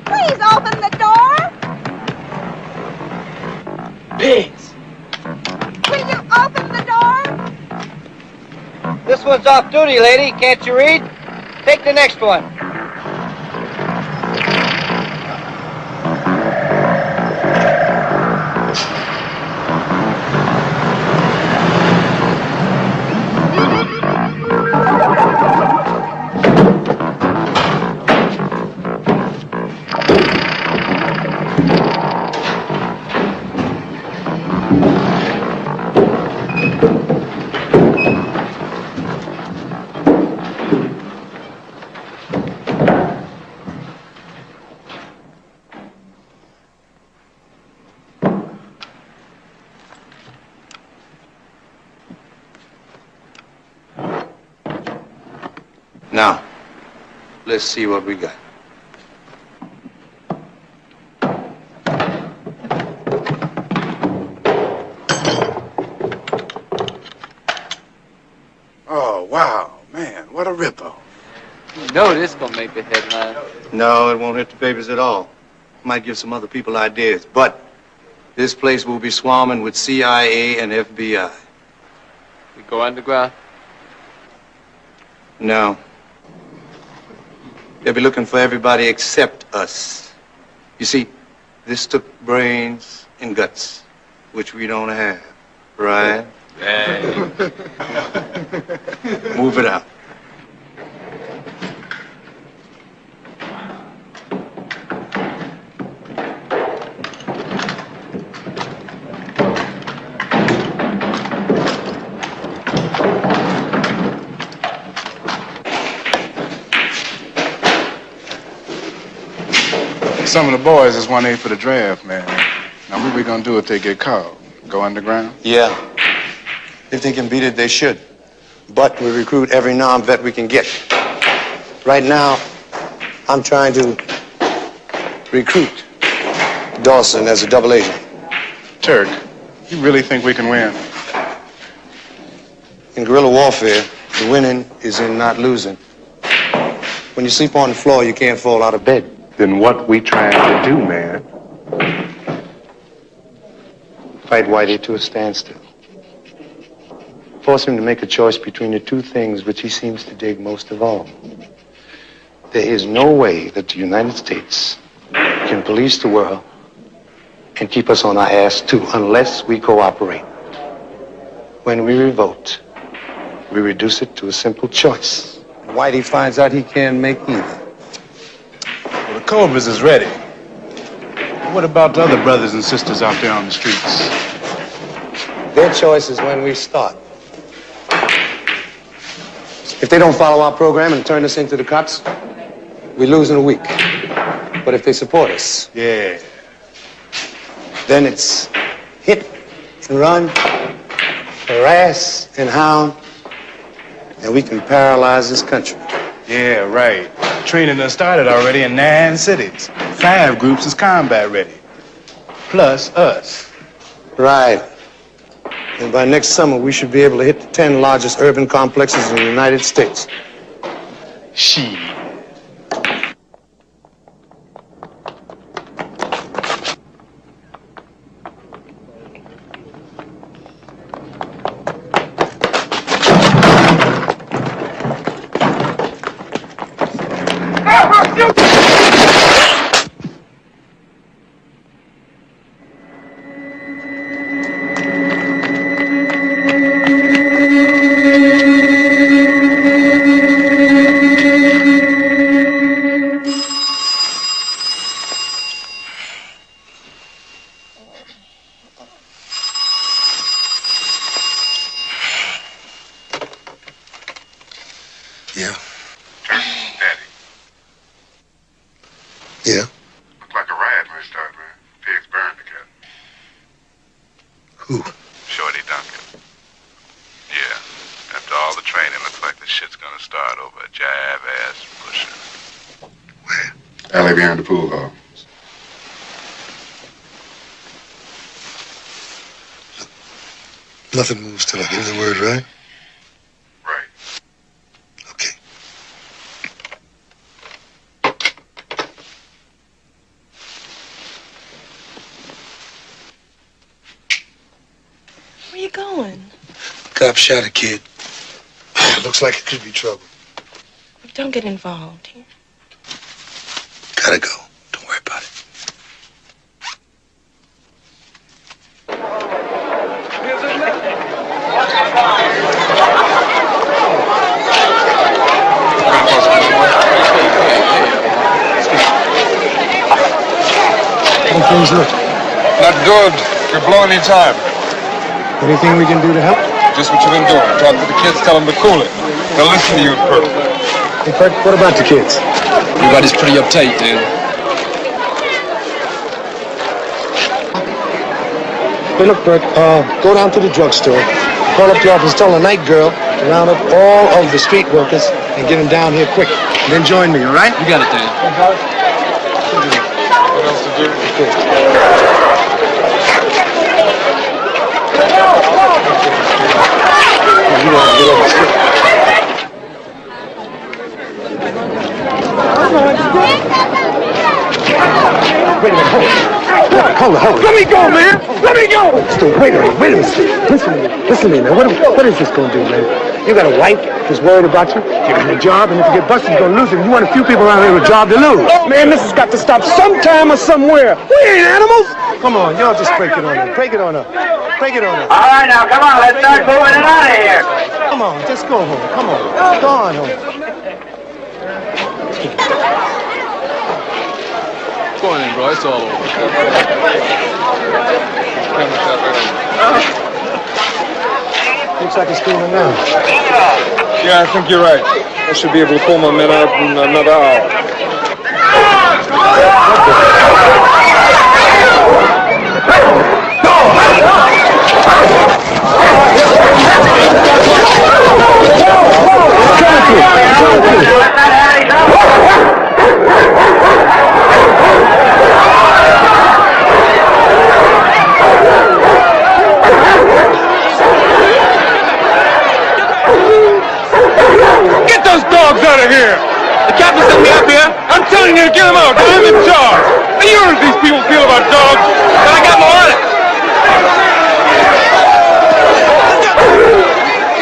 Please open the door.
Biggs!
Will you open the door?
This one's off duty, lady. Can't you read? Take the next one. Now, let's see what we got.
Oh, wow, man, what a rip-off.
You know this gonna make the headline.
No, it won't hit the papers at all. Might give some other people ideas, but this place will be swarming with CIA and FBI.
We go underground?
No. They'll be looking for everybody except us. You see, this took brains and guts, which we don't have, right?
Hey.
Move it out.
Some of the boys is 1-8 for the draft, man. Now, what we gonna do if they get called? Go underground?
Yeah. If they can beat it, they should. But we recruit every non-vet we can get. Right now, I'm trying to recruit Dawson as a double agent.
Turk, you really think we can win?
In guerrilla warfare, the winning is in not losing. When you sleep on the floor, you can't fall out of bed.
Then what we trying to do, man?
Fight Whitey to a standstill. Force him to make a choice between the two things which he seems to dig most of all. There is no way that the United States can police the world and keep us on our ass too unless we cooperate. When we revolt, we reduce it to a simple choice. Whitey finds out he can't make either.
Well, the Cobras is ready. What about the other brothers and sisters out there on the streets?
Their choice is when we start. If they don't follow our program and turn us into the cops, we lose in a week. But if they support us,
yeah,
then it's hit and run, harass and hound, and we can paralyze this country.
Yeah, right. Training done started already in 9 cities. 5 groups is combat ready. Plus us.
Right. And by next summer, we should be able to hit the 10 largest urban complexes in the United States.
Shit.
Yeah.
Daddy,
Yeah.
looked like a riot when it started, man. Pigs burned together.
Who?
Shorty Duncan. Yeah. After all the training, looks like this shit's gonna start over a jive-ass pusher.
Where?
Alley behind the pool hall.
Nothing moves till I give the word, right?
Right.
shot a kid. Looks like it could be trouble.
Don't get involved here.
Gotta go. Don't worry about it.
How do things look?
Not good. You're blowing any time.
Anything we can do to help?
Just what you've been doing. Talk to the kids, tell them to cool it. They'll listen to you in Perk.
Hey, Perk, what about the kids?
Everybody's pretty uptight, Dan.
Hey, look, Perk, go down to the drugstore, call up the office, tell the night girl to round up all of the street workers and get them down here quick. And then join me, all right?
You got it, Dan.
What else to do?
Wait a minute, hold it. Let me go, man! Let me go! Wait a minute, Listen to me, man. What is this gonna do, man? You got a wife that's worried about you. You got a job, and if you get busted, you're gonna lose it. You want a few people around here with a job to lose. Man, this has got to stop sometime or somewhere. We ain't animals! Come on, y'all just break it on up. Break it on up.
All right, now, come on, let's start moving it out of here.
Come on, just go home. Come on. Go on home.
Go on in, bro. It's all over.
Looks like it's cooling down.
Yeah, I think you're right. I should be able to pull my men out in another hour.
Get those dogs out of here! The captain sent me up here. I'm telling you to get them out. I'm in charge. And you know what these people feel about dogs. But I got more on it.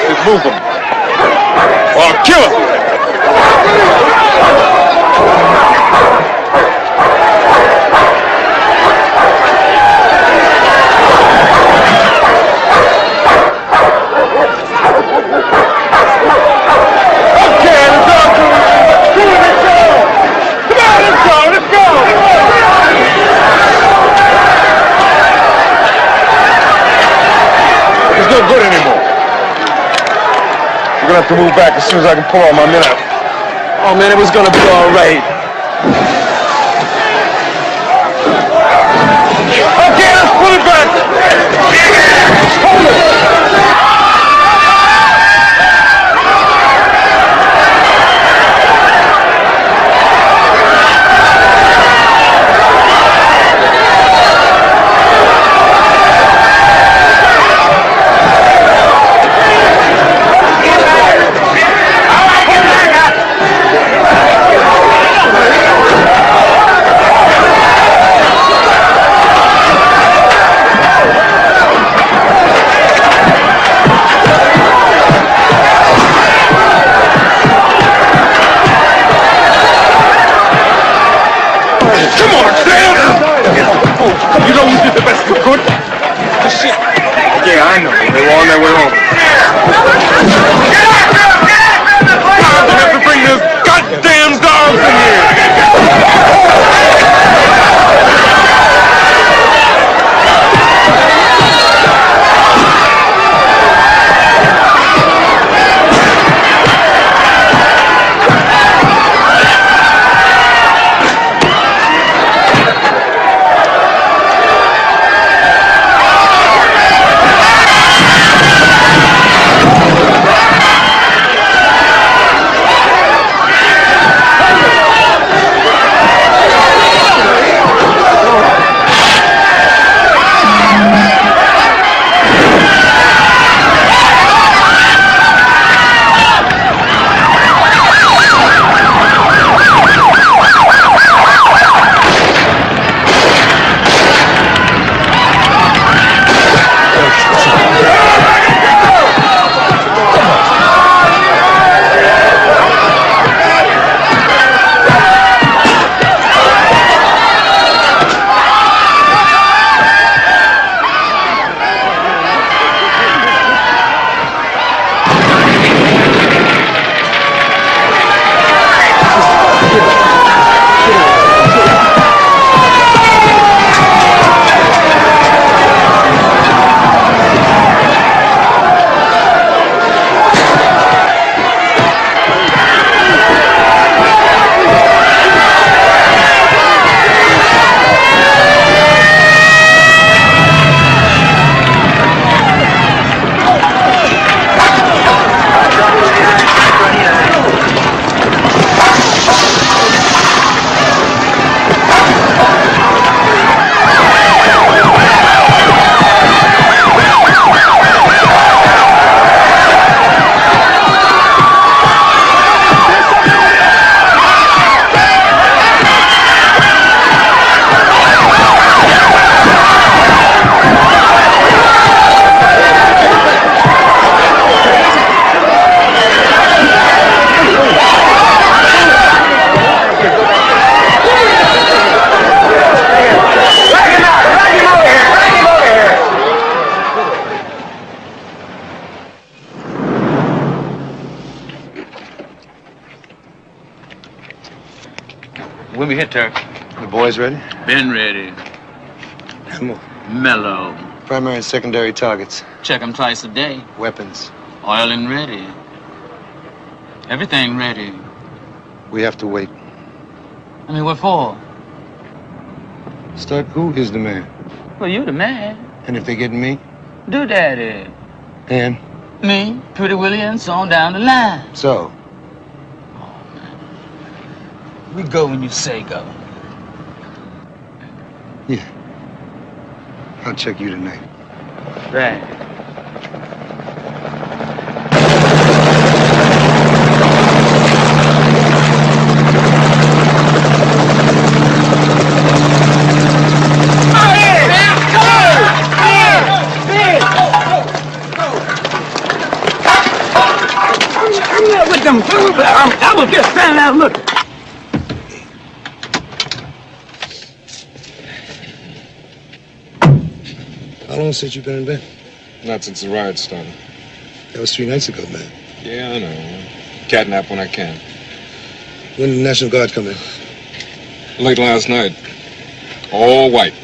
Just move them. Or I'll kill them. Good anymore. We're gonna have to move back as soon as I can pull all my men out.
Oh, man, it was gonna be all right.
Okay, let's pull it back. Hold it.
When we hit, Turk?
The boys ready?
Been ready.
Ammo.
Mellow.
Primary and secondary targets.
Check them twice a day.
Weapons.
Oil and ready. Everything ready.
We have to wait.
I mean, what for?
Start, who is the man?
Well, you the man.
And if they get me?
Do daddy.
And?
Me, Pretty Willie, and so on down the line.
So?
We go when you say go.
Yeah. I'll check you tonight.
Right. I was just standing out looking.
How long since you've been in bed?
Not since the riot started.
That was 3 nights ago, man.
Yeah, I know. Catnap when I can.
When did the National Guard come in?
Late last night. All white.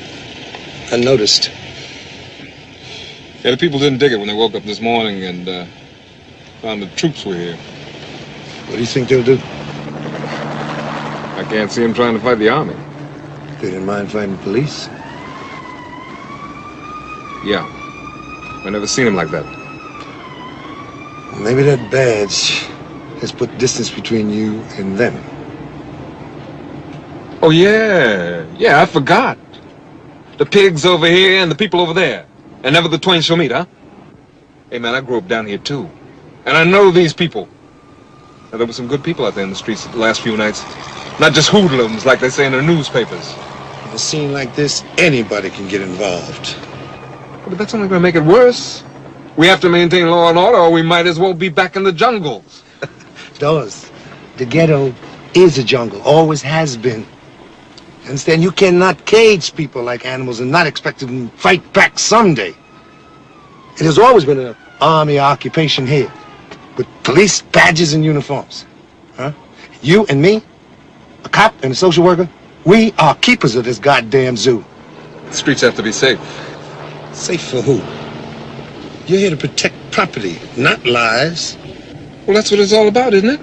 I noticed.
Yeah, the people didn't dig it when they woke up this morning and found the troops were here.
What do you think they'll do?
I can't see them trying to fight the army.
They didn't mind fighting police?
Yeah. I never seen them like that.
Maybe that badge has put distance between you and them.
Oh, yeah. Yeah, I forgot. The pigs over here and the people over there. And never the twain shall meet, huh? Hey, man, I grew up down here, too. And I know these people. Now, there were some good people out there in the streets the last few nights. Not just hoodlums, like they say in the newspapers.
In a scene like this, anybody can get involved.
But that's only going to make it worse. We have to maintain law and order, or we might as well be back in the jungles.
Dawes, the ghetto is a jungle, always has been. Understand? You cannot cage people like animals and not expect them to fight back someday. It has always been an army occupation here, with police badges and uniforms. Huh? You and me, a cop and a social worker, we are keepers of this goddamn zoo.
The streets have to be safe.
Safe for who? You're here to protect property, not lives.
Well, that's what it's all about, isn't it?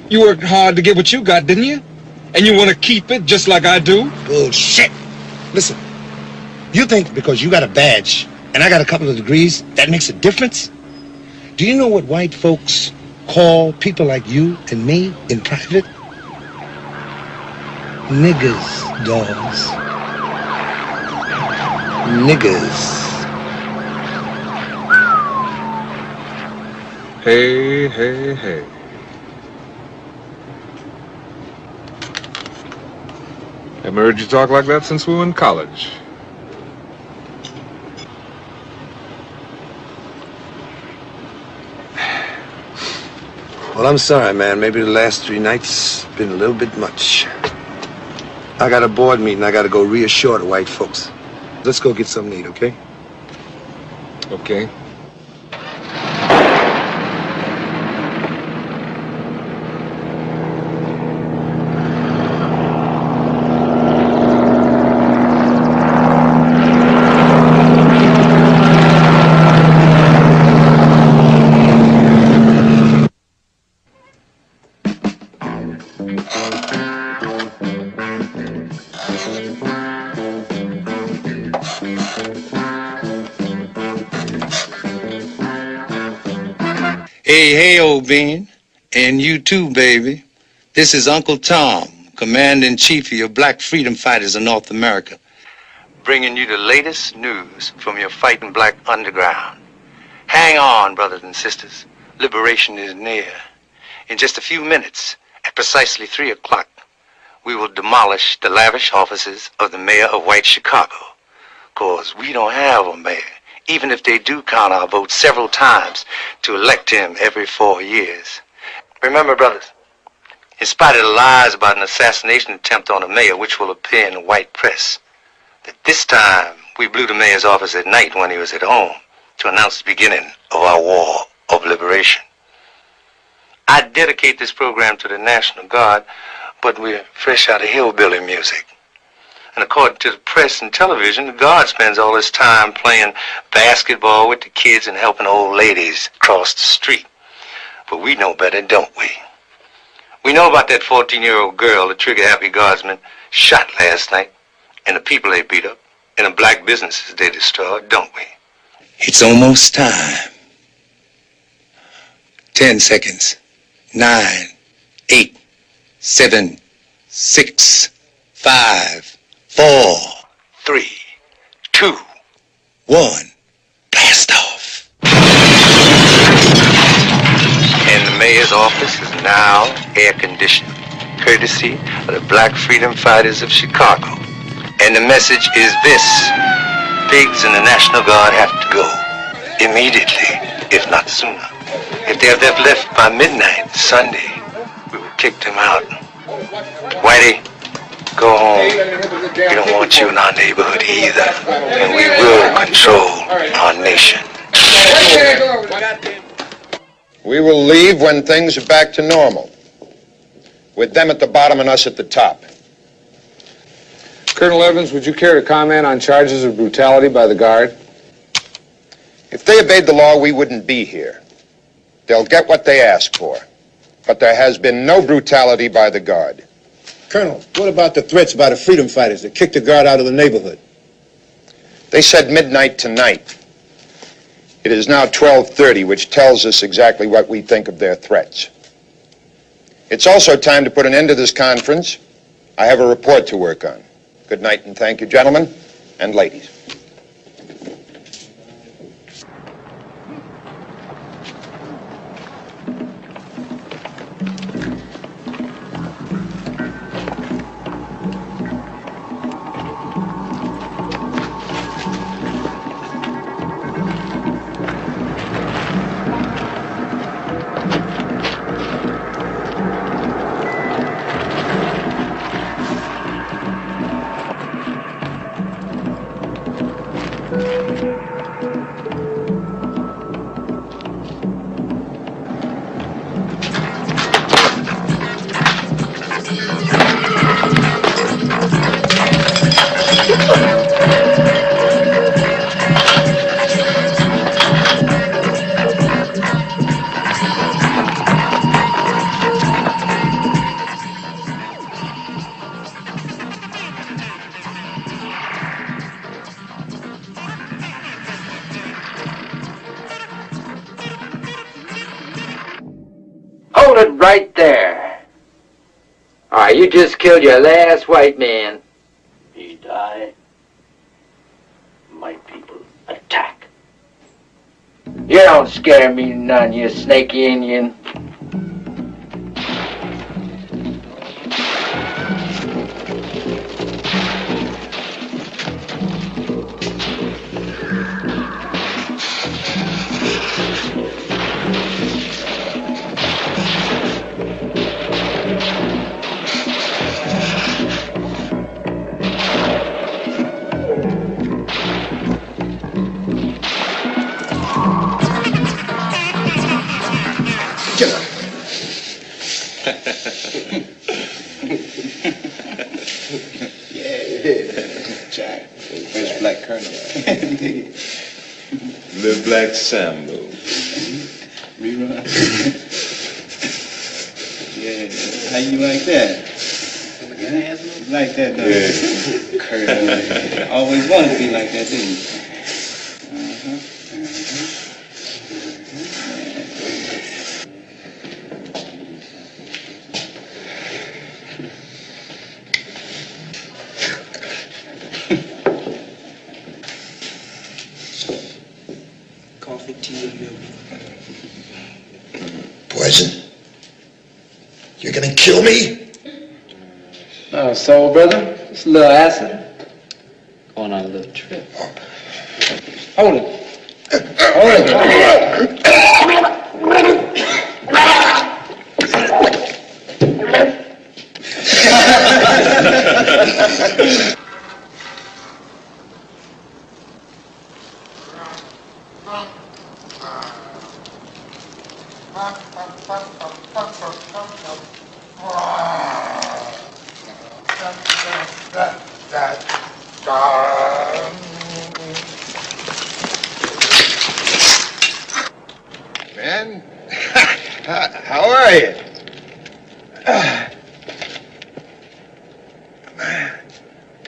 You worked hard to get what you got, didn't you? And you want to keep it just like I do?
Bullshit. Listen, you think because you got a badge and I got a couple of degrees, that makes a difference? Do you know what white folks call people like you and me in private? Niggers, Dawes. Niggers.
Hey, hey, hey. Haven't heard you talk like that since we were in college.
Well, I'm sorry, man. Maybe the last 3 nights been a little bit much. I got a board meeting. I got to go reassure the white folks. Let's go get something to eat, okay?
Okay.
Hey, old bean. And you too, baby. This is Uncle Tom, Commander-in-Chief of your Black Freedom Fighters of North America, bringing you the latest news from your fighting black underground. Hang on, brothers and sisters. Liberation is near. In just a few minutes, at precisely 3 o'clock, we will demolish the lavish offices of the mayor of White Chicago. 'Cause we don't have a mayor, even if they do count our votes several times to elect him every 4 years. Remember, brothers, in spite of the lies about an assassination attempt on the mayor, which will appear in the white press, that this time we blew the mayor's office at night when he was at home to announce the beginning of our war of liberation. I dedicate this program to the National Guard,
but we're fresh out of hillbilly music. And according to the press and television, the Guard spends all his time playing basketball with the kids and helping old ladies cross the street. But we know better, don't we? We know about that 14-year-old girl the trigger-happy Guardsmen shot last night, and the people they beat up, and the black businesses they destroyed, don't we?
It's almost time. 10 seconds. 9, 8, 7, 6, 5, 4,
3, 2,
1. Blast off.
And the mayor's office is now air-conditioned, courtesy of the Black Freedom Fighters of Chicago. And the message is this: pigs in the National Guard have to go immediately, if not sooner. If they have left by midnight Sunday, we will kick them out. Whitey, go home. We don't want you in our neighborhood either. And we will control our nation.
We will leave when things are back to normal, with them at the bottom and us at the top.
Colonel Evans, would you care to comment on charges of brutality by the Guard?
If they obeyed the law, we wouldn't be here. They'll get what they ask for. But there has been no brutality by the Guard.
Colonel, what about the threats by the freedom fighters that kicked the Guard out of the neighborhood?
They said midnight tonight. It is now 12:30, which tells us exactly what we think of their threats. It's also time to put an end to this conference. I have a report to work on. Good night and thank you, gentlemen and ladies.
Hold it right there. All right, you just killed your last white man.
He died. My people attack.
You don't scare me none, you snaky Indian.
Jack, first black colonel. The Black Sambo. Rerun. Yeah, how you like that? You like that, don't you? Colonel. Always wanted to be like that, didn't you?
Coffee, tea, or milk? Poison? You're gonna kill me?
No, soul brother. Just a little acid. Going on a little trip. Hold it. Hold it.
Man, how are you?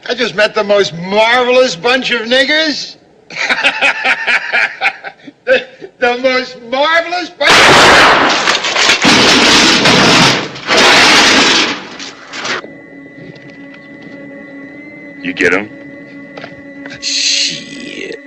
I just met the most marvelous bunch of niggers. the most marvelous bunch.
You get him?
Shit.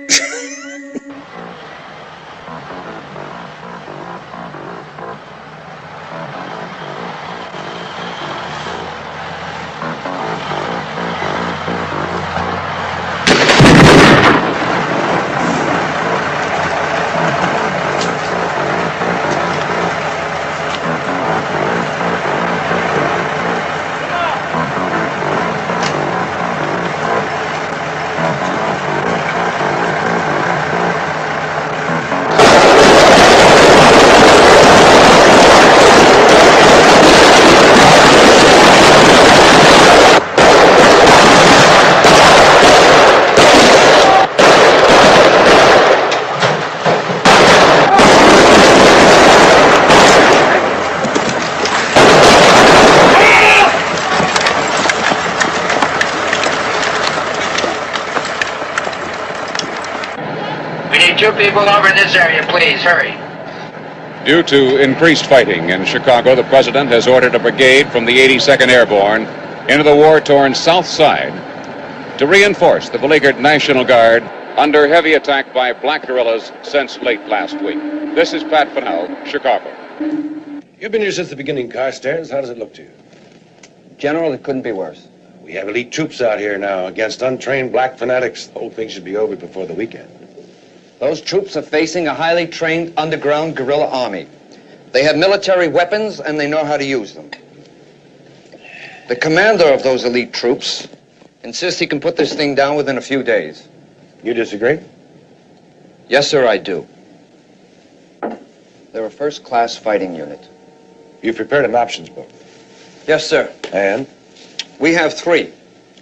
Two people over in this area, please. Hurry.
Due to increased fighting in Chicago, the president has ordered a brigade from the 82nd Airborne into the war-torn South Side to reinforce the beleaguered National Guard under heavy attack by black guerrillas since late last week. This is Pat Fennell, Chicago.
You've been here since the beginning, Carstairs. How does it look to you?
General, it couldn't be worse.
We have elite troops out here now against untrained black fanatics. The whole thing should be over before the weekend.
Those troops are facing a highly trained underground guerrilla army. They have military weapons and they know how to use them. The commander of those elite troops insists he can put this thing down within a few days.
You disagree?
Yes, sir, I do. They're a first-class fighting unit.
You've prepared an options book.
Yes, sir.
And?
We have 3.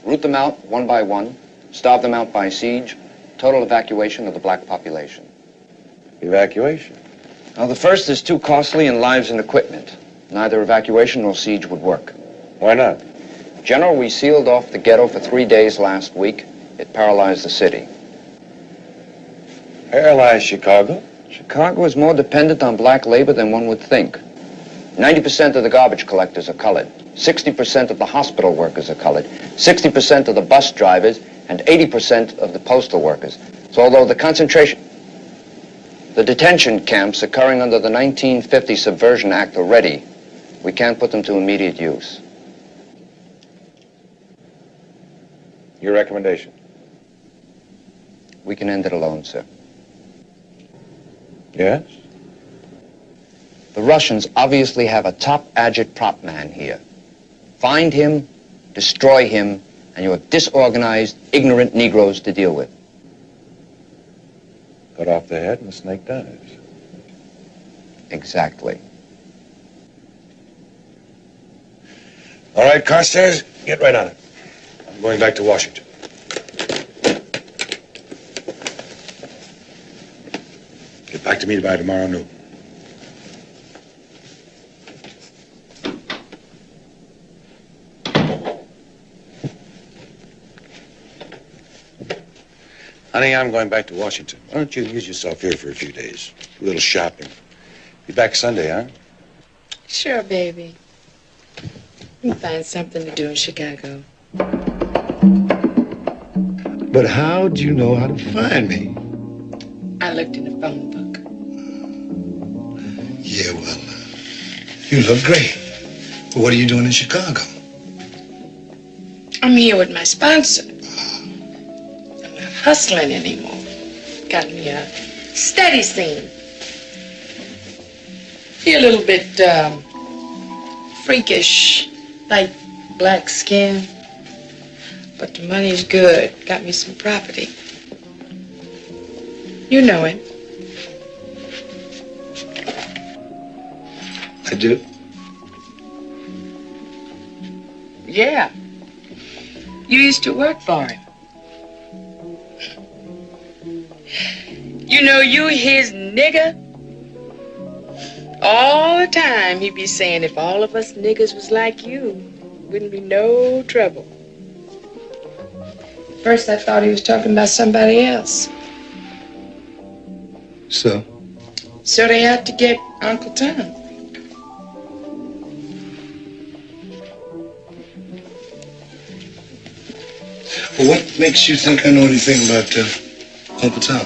Root them out one by one, starve them out by siege, total evacuation of the black population.
Evacuation?
Now, the first is too costly in lives and equipment. Neither evacuation nor siege would work.
Why not?
General, we sealed off the ghetto for 3 days last week. It paralyzed the city.
Paralyzed Chicago?
Chicago is more dependent on black labor than one would think. 90% of the garbage collectors are colored. 60% of the hospital workers are colored. 60% of the bus drivers and 80% of the postal workers. So although the detention camps occurring under the 1950 Subversion Act are ready, we can't put them to immediate use.
Your recommendation?
We can end it alone, sir.
Yes?
The Russians obviously have a top agitprop man here. Find him, destroy him, and you have disorganized, ignorant Negroes to deal with.
Cut off the head and the snake dies.
Exactly.
All right, Carstairs, get right on it. I'm going back to Washington. Get back to me by tomorrow noon. Honey, I'm going back to Washington. Why don't you amuse yourself here for a few days? Do a little shopping. Be back Sunday, huh?
Sure, baby. We can find something to do in Chicago.
But how'd you know how to find me?
I looked in the phone book.
Yeah, well, you look great. But what are you doing in Chicago?
I'm here with my sponsor. I'm not hustling anymore. Got me a steady scene. Be a little bit freakish, light black skin. But the money's good. Got me some property. You know him.
I do?
Yeah. You used to work for him. You know you his nigger? All the time he'd be saying if all of us niggers was like you, wouldn't be no trouble. First I thought he was talking about somebody else.
So?
So they had to get Uncle Tom.
Well, what makes you think I know anything about Uncle Tom?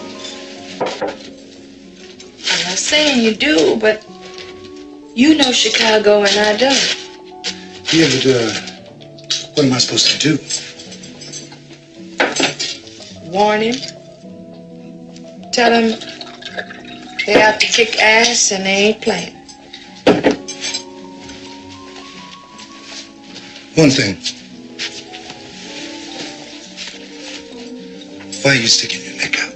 I'm not saying you do, but you know Chicago and I don't.
Yeah, but what am I supposed to do?
Warn him. Tell him they have to kick ass and they ain't playing.
One thing. Why are you sticking your neck out?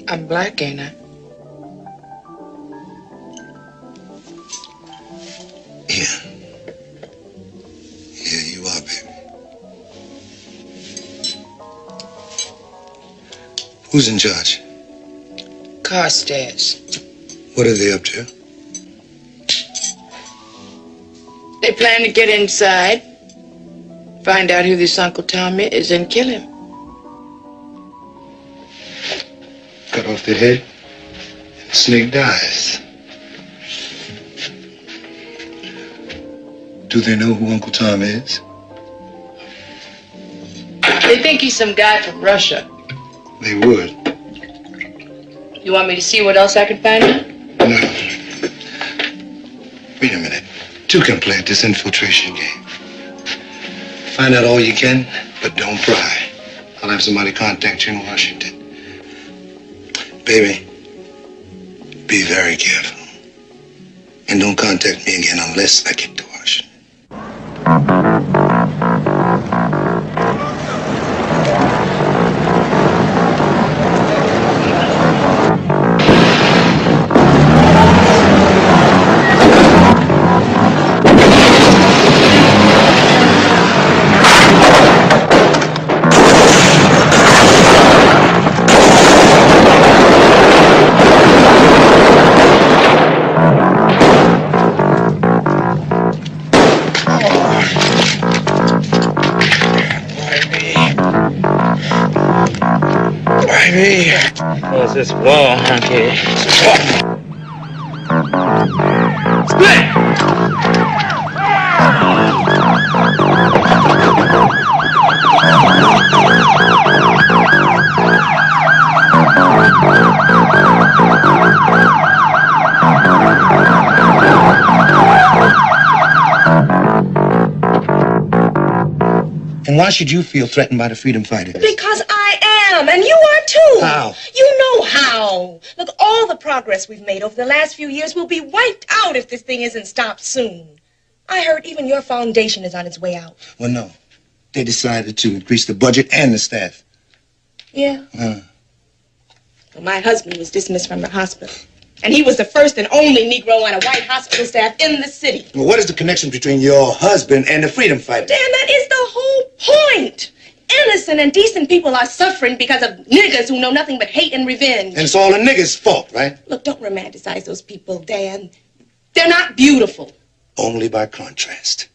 I'm black, ain't I?
Yeah. Yeah, you are, baby. Who's in charge?
Carstairs.
What are they up to?
They plan to get inside, find out who this Uncle Tom is, and kill him.
Cut off their head, and the snake dies. Do they know who Uncle Tom is?
They think he's some guy from Russia.
They would.
You want me to see what else I can find out?
No. Wait a minute. Two can play at this infiltration game. Find out all you can, but don't pry. I'll have somebody contact you in Washington. Baby, be very careful. And don't contact me again unless I get to Washington.
What's this wall, hunky? Split!
And why should you feel threatened by the freedom fighters?
Because I am, and you are too.
How?
You know how. Look, all the progress we've made over the last few years will be wiped out if this thing isn't stopped soon. I heard even your foundation is on its way out.
Well, no. They decided to increase the budget and the staff.
Yeah? Well, my husband was dismissed from the hospital. And he was the first and only Negro on a white hospital staff in the city.
Well, what is the connection between your husband and the freedom fighters?
Dan, that is the whole point. Innocent and decent people are suffering because of niggers who know nothing but hate and revenge.
And it's all the niggers' fault, right?
Look, don't romanticize those people, Dan. They're not beautiful.
Only by contrast.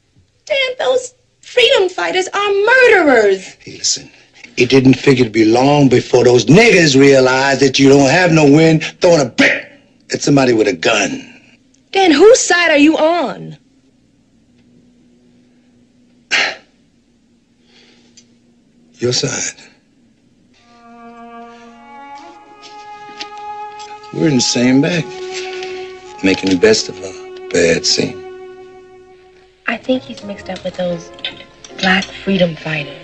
Dan, those freedom fighters are murderers.
Hey, listen. It didn't figure to be long before those niggers realized that you don't have no wind throwing a brick at somebody with a gun.
Dan, whose side are you on?
Your side. We're in the same bag. Making the best of a bad scene.
I think he's mixed up with those black freedom fighters.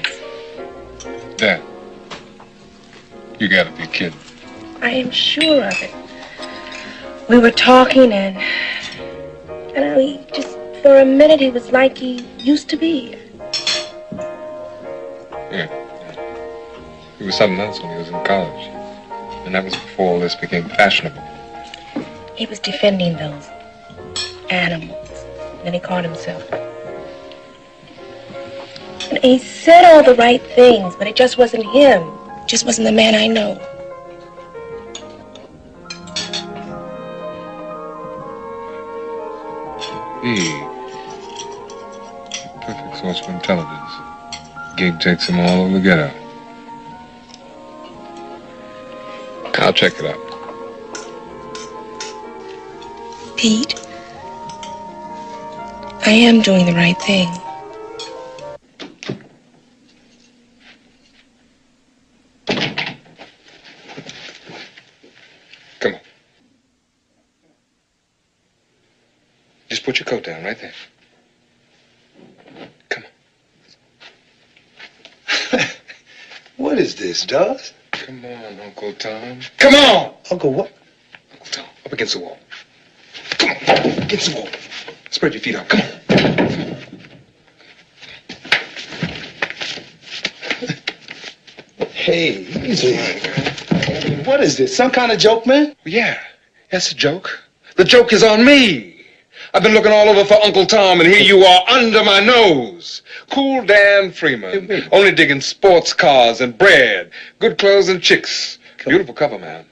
Dad, you gotta be kidding.
I am sure of it. We were talking and he just, for a minute, he was like he used to be.
Yeah. He was something else when he was in college. And that was before all this became fashionable.
He was defending those animals. Then he called himself And he said all the right things, but it just wasn't him. It just wasn't the man I know.
Perfect source for intelligence. Gig takes him all over the ghetto. I'll check it out.
Pete, I am doing the right thing.
Come on. Just put your coat down right there. Come on.
What is this, Dawes?
Come on, Uncle Tom. Come on!
Uncle what?
Uncle Tom, up against the wall. Come on, against the wall. Spread your feet out. Come on.
Hey, easy. What is this? Some kind of joke, man?
Yeah, that's a joke. The joke is on me. I've been looking all over for Uncle Tom, and here you are under my nose. Cool Dan Freeman. Only digging sports cars and bread, good clothes and chicks. Beautiful cover, man.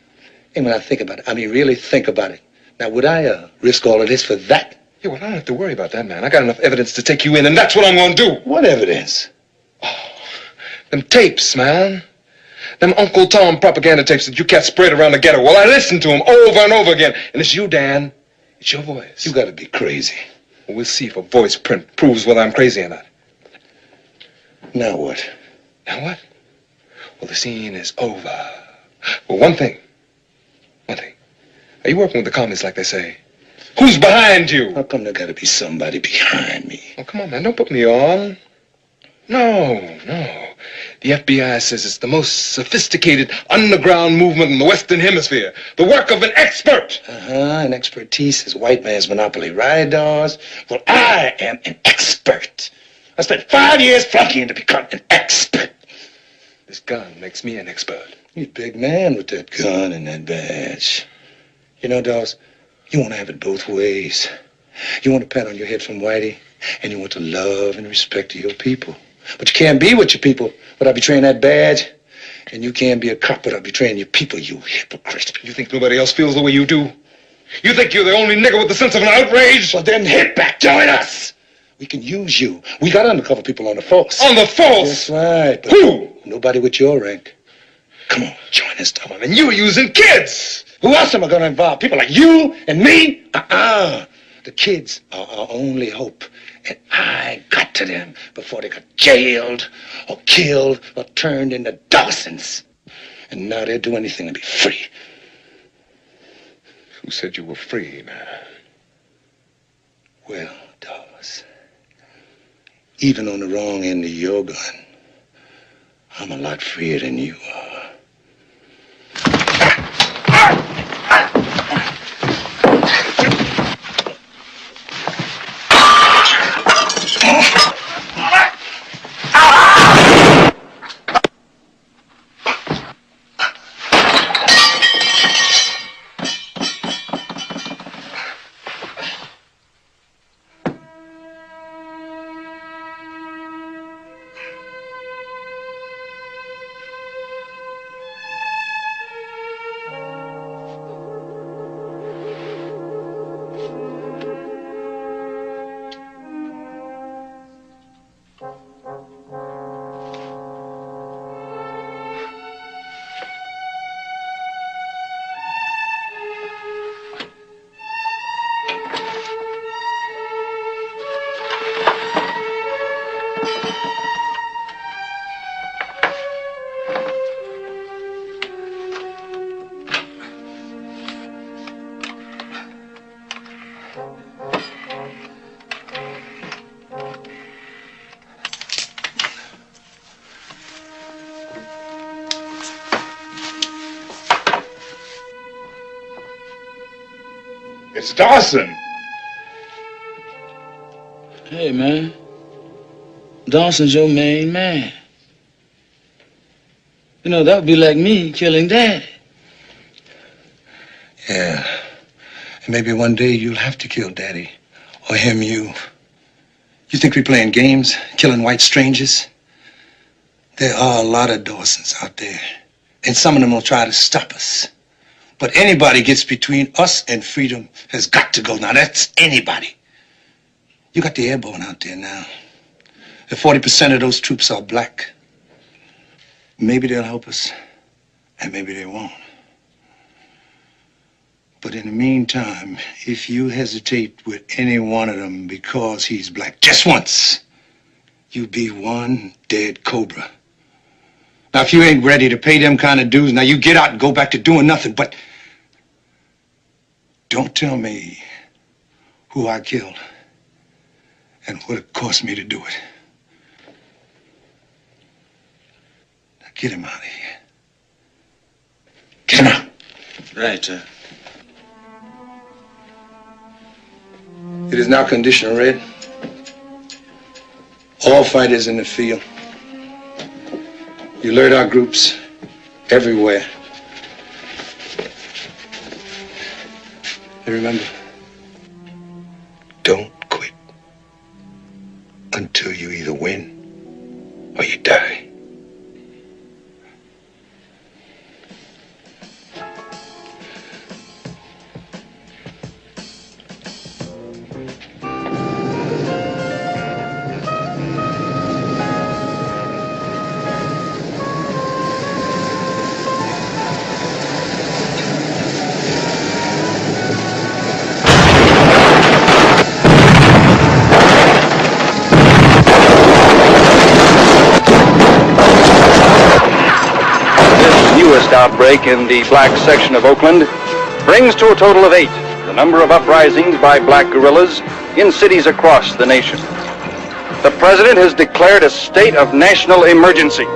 Hey, when I think about it, I mean, really think about it. Now, would I risk all of this for that?
Yeah, well, I don't have to worry about that, man. I got enough evidence to take you in, and that's what I'm going to do.
What evidence?
Oh, them tapes, man. Them Uncle Tom propaganda tapes that you cats spread around the ghetto. Well, I listened to them over and over again. And it's you, Dan. It's your voice.
You gotta be crazy.
Well, we'll see if a voice print proves whether I'm crazy or not.
Now what?
Now what? Well, the scene is over. Well, one thing. Are you working with the commies like they say? Who's behind you?
How come there gotta be somebody behind me?
Oh, come on, man. Don't put me on. No. The FBI says it's the most sophisticated underground movement in the Western Hemisphere. The work of an expert.
And expertise is white man's monopoly, right, Dawes? Well, I am an expert. I spent 5 years flunkying to become an expert.
This gun makes me an expert.
You're a big man with that gun and that badge. You know, Dawes, you want to have it both ways. You want a pat on your head from Whitey, and you want the love and respect of your people. But you can't be with your people without betraying that badge. And you can't be a cop without betraying your people, you hypocrite.
You think nobody else feels the way you do? You think you're the only nigger with the sense of an outrage?
Well, then hit back. Join us. We can use you. We got undercover people on the force.
On the force?
That's right. But
who?
Nobody with your rank. Come on, join us, Tom.
And you're using kids.
Who else am I going to involve? People like you and me? The kids are our only hope. And I got to them before they got jailed or killed or turned into Dawsons. And now they'll do anything to be free.
Who said you were free, man?
Well, Dawes, even on the wrong end of your gun, I'm a lot freer than you are.
It's Dawson.
Hey, man. Dawson's your main man. You know, that would be like me killing Daddy.
Yeah. And maybe one day you'll have to kill Daddy. Or him, you. You think we're playing games, killing white strangers?
There are a lot of Dawsons out there, and some of them will try to stop us. But anybody gets between us and freedom has got to go. Now, that's anybody. You got the airborne out there now. If 40% of those troops are black, maybe they'll help us, and maybe they won't. But in the meantime, if you hesitate with any one of them because he's black, just once, you be one dead cobra. Now, if you ain't ready to pay them kind of dues, now you get out and go back to doing nothing, but don't tell me who I killed and what it cost me to do it. Now get him out of here. Get him out.
Right,
It is now condition red. All fighters in the field. You alert our groups everywhere. And remember, don't quit until you either win or you die.
Outbreak in the black section of Oakland brings to a total of 8 the number of uprisings by black guerrillas in cities across the nation. The president has declared a state of national emergency.